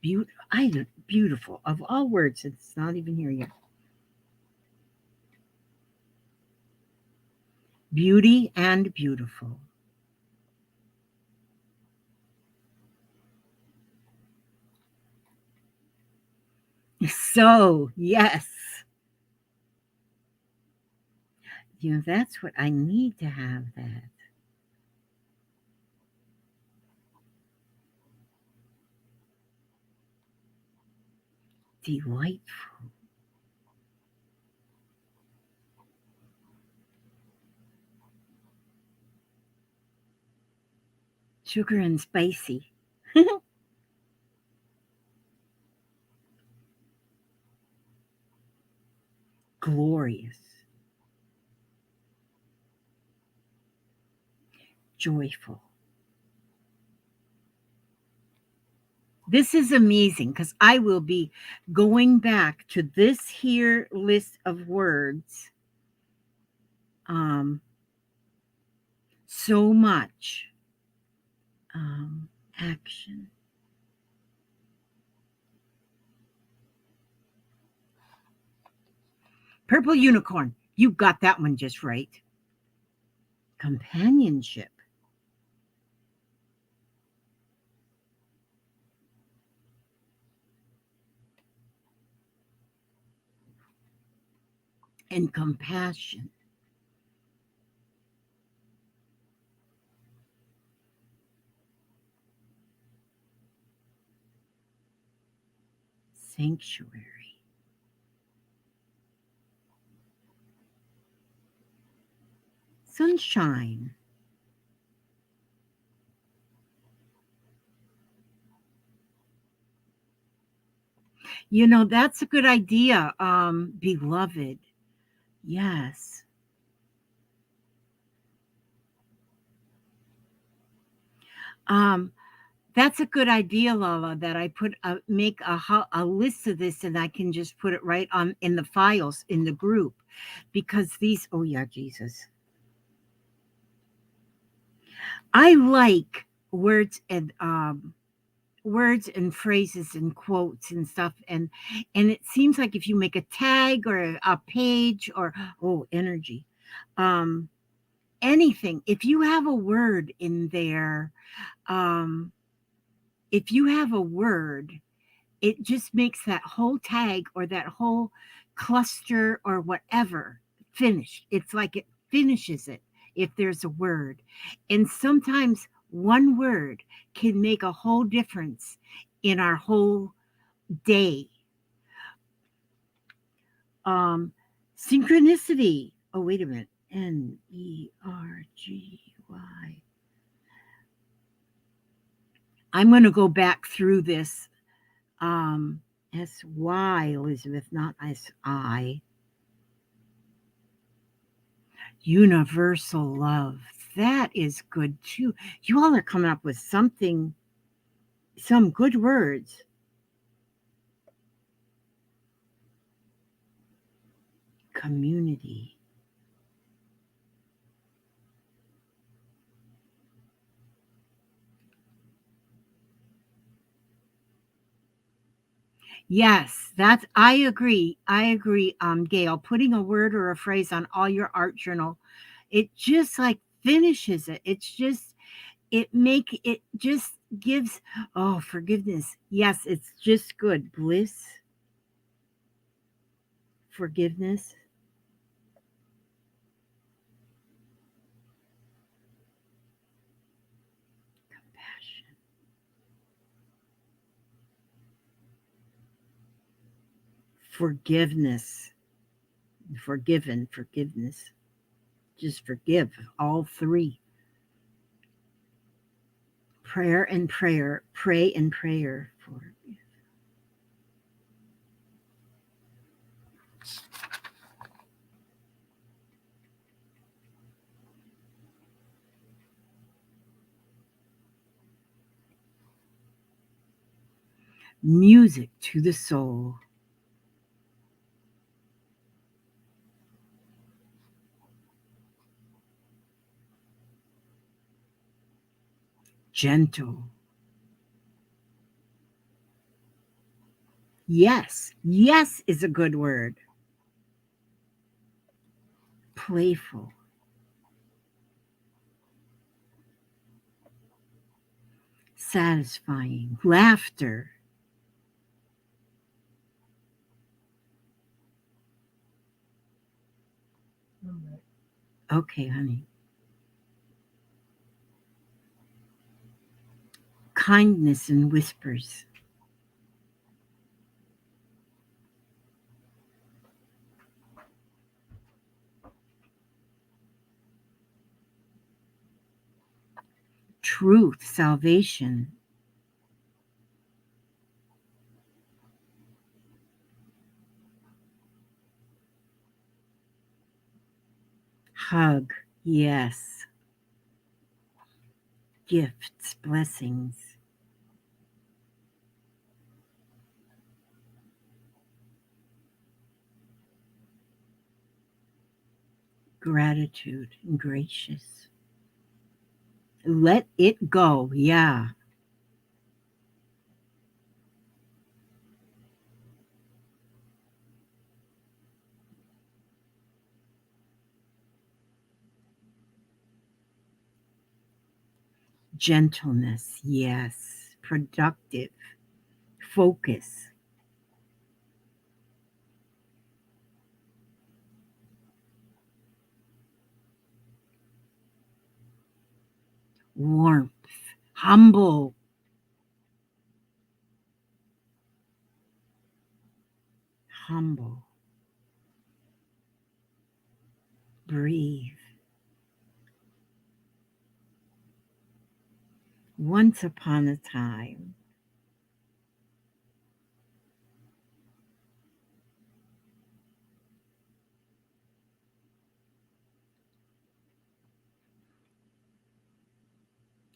beautiful. Beautiful. Of all words, it's not even here yet. Beauty and beautiful. So, yes. That's what I need to have that. Delightful. Sugar and spicy. Glorious. Joyful. This is amazing because I will be going back to this here list of words um, so much. Action. Purple unicorn. You got that one just right. Companionship. And compassion. Sanctuary. Sunshine. You know, that's a good idea. Beloved. Yes. Um, that's a good idea, Lala, that I put make a list of this and I can just put it right on in the files in the group because these, oh yeah, Jesus. I like words and phrases and quotes and stuff and it seems like if you make a tag or a page or energy um anything, if you have a word in there, um if you have a word, it just makes that whole tag or that whole cluster or whatever finished. It's like it finishes it if there's a word. And sometimes one word can make a whole difference in our whole day. Um, Synchronicity. Oh, wait a minute. Nergy. I'm going to go back through this. SY, Elizabeth, not SI. Universal love. That is good too. You all are coming up with something, some good words. Community. Yes, that's I agree. I agree, Gail. Putting a word or a phrase on all your art journal, it just like finishes it. It's just it just gives forgiveness. Yes, it's just good. Bliss, forgiveness, compassion, forgiveness, forgiveness. Just forgive all three. Prayer and prayer, pray and prayer for music to the soul. Gentle. Yes, yes is a good word. Playful. Satisfying. Laughter. Okay, honey. Kindness and whispers. Truth, salvation. Hug, yes. Gifts, blessings. Gratitude and gracious. Let it go, yeah. Gentleness, yes. Productive. Focus. Warmth. Humble. Humble. Breathe. Once upon a time.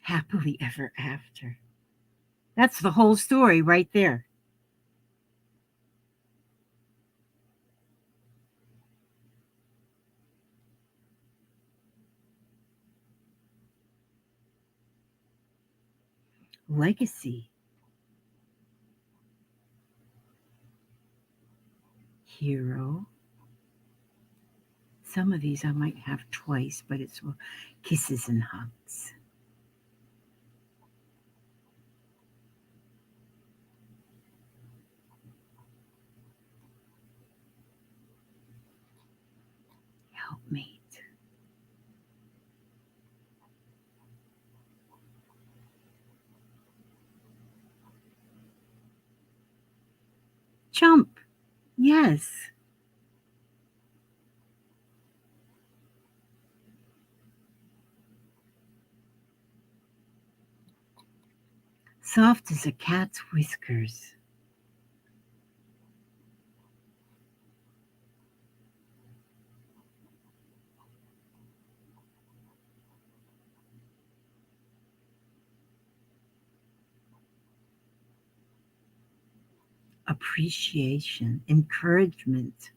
Happily ever after. That's the whole story right there. Legacy. Hero. Some of these I might have twice, but it's kisses and hugs. Helpmate. Jump. Yes. Soft as a cat's whiskers. Appreciation. Encouragement.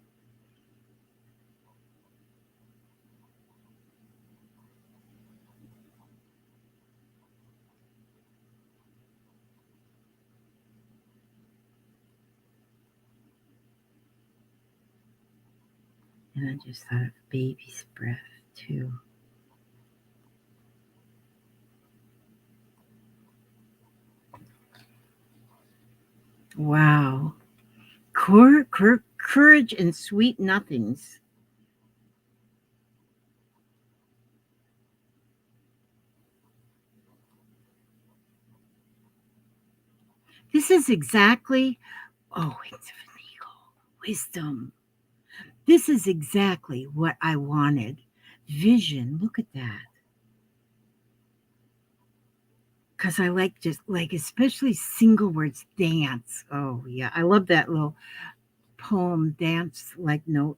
And I just thought of baby's breath too. Wow. Courage and sweet nothings. This is exactly, oh, it's an eagle. Wisdom. This is exactly what I wanted. Vision. Look at that. Because I like just like, especially single words, dance. Oh, yeah. I love that little poem, dance like no,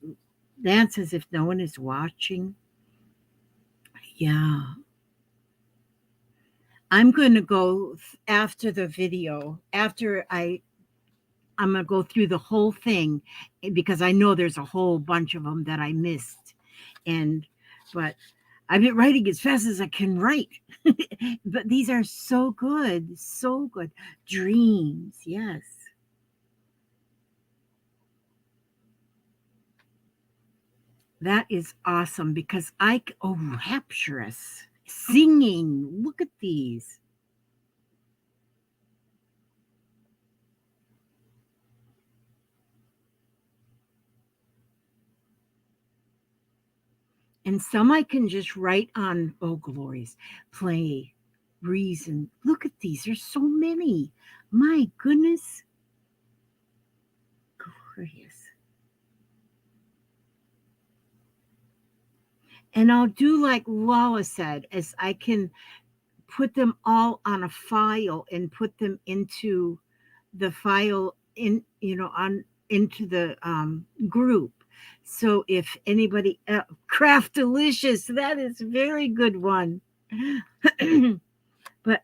dance as if no one is watching. Yeah. I'm going to go after the video, I'm going to go through the whole thing because I know there's a whole bunch of them that I missed. And, but I've been writing as fast as I can write. But these are so good, so good. Dreams, yes. That is awesome because oh, rapturous. Singing. Look at these. And some I can just write on, oh, glories, play, reason. Look at these. There's so many. My goodness. Glorious. And I'll do like Lala said, as I can put them all on a file and put them into the file on into the group. So if anybody craft delicious, that is a very good one. But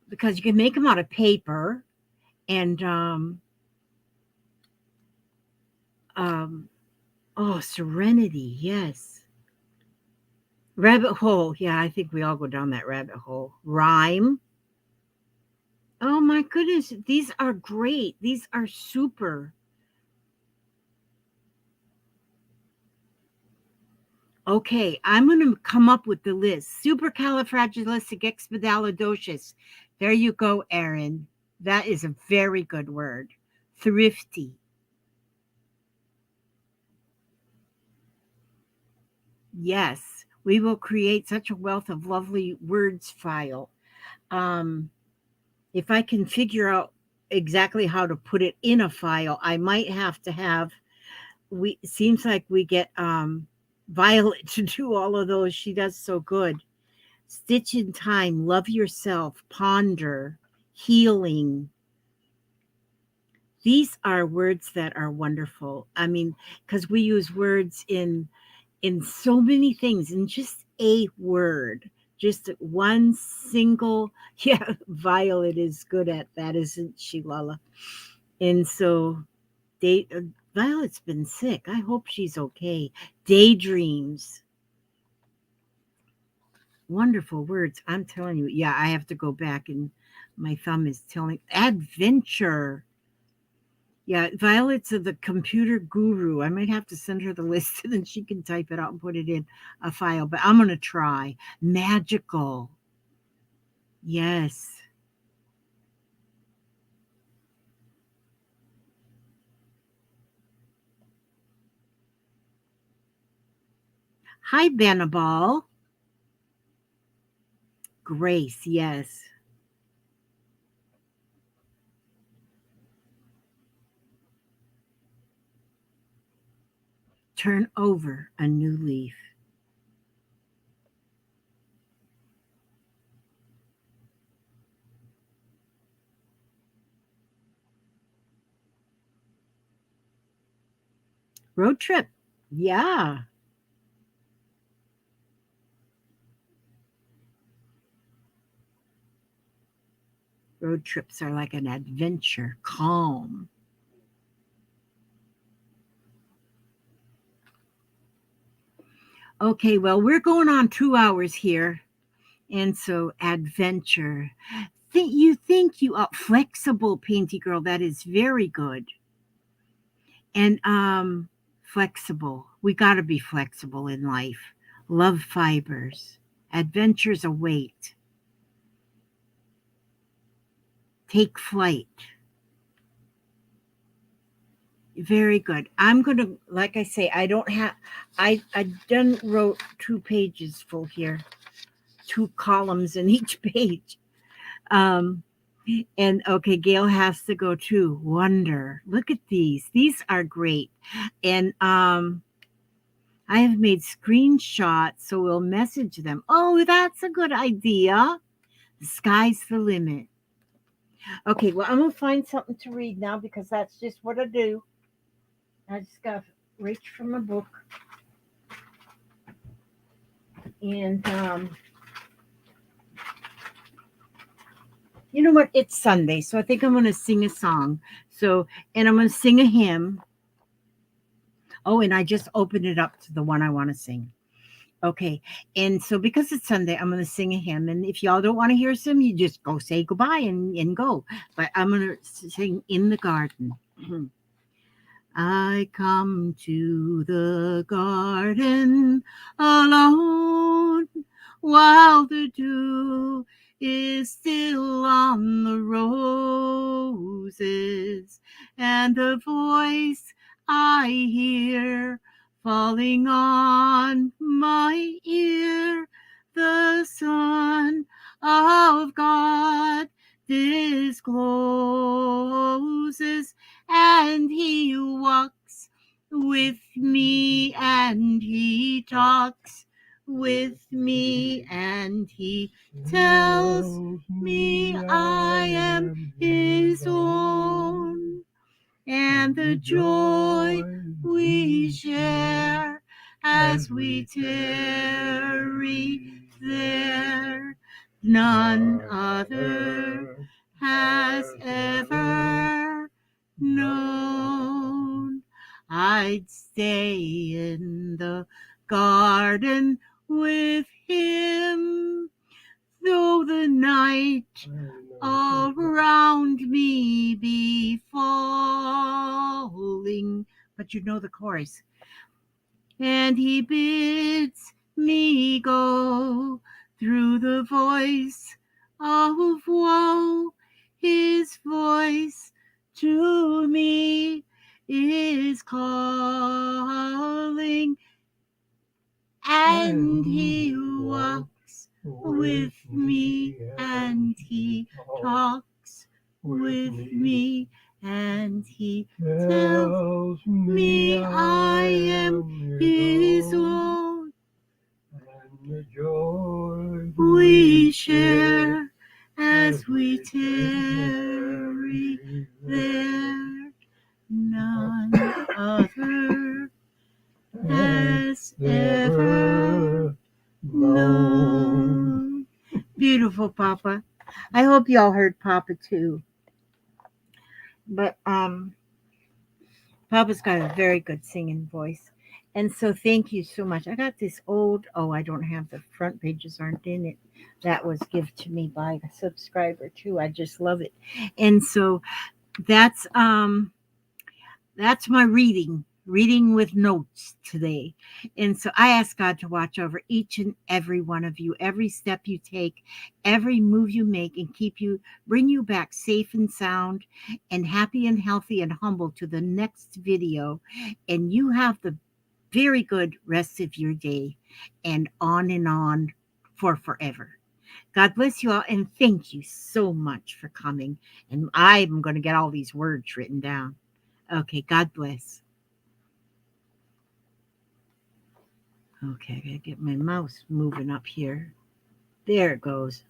because you can make them out of paper and um oh, serenity, yes. Rabbit hole, yeah, I think we all go down that rabbit hole. Rhyme. Oh my my goodness, these are great. These are super. Okay, I'm going to come up with the list. Supercalifragilisticexpialidocious. There you go, Erin. That is a very good word. Thrifty. Yes, we will create such a wealth of lovely words file. Um, if I can figure out exactly how to put it in a file, I might have to have we seems like we get Violet to do all of those. She does so good. Stitch in time, love yourself, ponder, healing. These are words that are wonderful. I mean, because we use words in so many things, in just a word, just one single. Yeah, Violet is good at that, isn't she, Lala? And so Violet's been sick. I hope she's okay. Daydreams. Wonderful words. I'm telling you. Yeah, I have to go back and my thumb is telling. Adventure. Yeah, Violet's the computer guru. I might have to send her the list and then she can type it out and put it in a file, but I'm going to try. Magical. Yes. Hi, Benabal. Grace. Yes. Turn over a new leaf. Road trip. Yeah. Road trips are like an adventure. Calm. Okay, well, we're going on 2 hours here. And so, adventure. Think you are flexible, Painty Girl. That is very good. And flexible. We got to be flexible in life. Love fibers. Adventures await. Take flight. Very good. I'm going to, like I say, I don't have, I done wrote 2 pages full here, 2 columns in each page. Um, and okay, Gail has to go too. Wonder. Look at these. These are great. And I have made screenshots, so we'll message them. Oh, that's a good idea. The sky's the limit. Okay, well, I'm going to find something to read now because that's just what I do. I just got to reach for my book. And you know what? It's Sunday, so I think I'm going to sing a song. So, and I'm going to sing a hymn. Oh, and I just opened it up to the one I want to sing. Okay. And so because it's Sunday, I'm going to sing a hymn. And if y'all don't want to hear some, you just go say goodbye and go. But I'm going to sing In the Garden. I come to the garden alone while the dew is still on the roses, and the voice I hear falling on my ear, the Son of God discloses, and he walks with me, and he talks with me, and he tells me I am his own, and the joy we share as we tarry there, none other has ever known. I'd stay in the garden with him, though the night around and me be falling. But you know the chorus. And he bids me go through the voice of woe. His voice to me is calling, and he walks with me, and he talks with me, and he tells me I am his own. And the joy We share as we tarry there, none other has ever known. Beautiful, Papa. I hope y'all heard Papa too. But Papa's got a very good singing voice. And so thank you so much. I got this old, I don't have the front pages aren't in it. That was given to me by a subscriber too. I just love it. And so that's my reading with notes today. And so I ask God to watch over each and every one of you, every step you take, every move you make, and bring you back safe and sound and happy and healthy and humble to the next video. And you have the very good rest of your day and on for forever. God bless you all, and thank you so much for coming. And I'm going to get all these words written down. Okay, God bless. Okay, I gotta get my mouse moving up here. There it goes.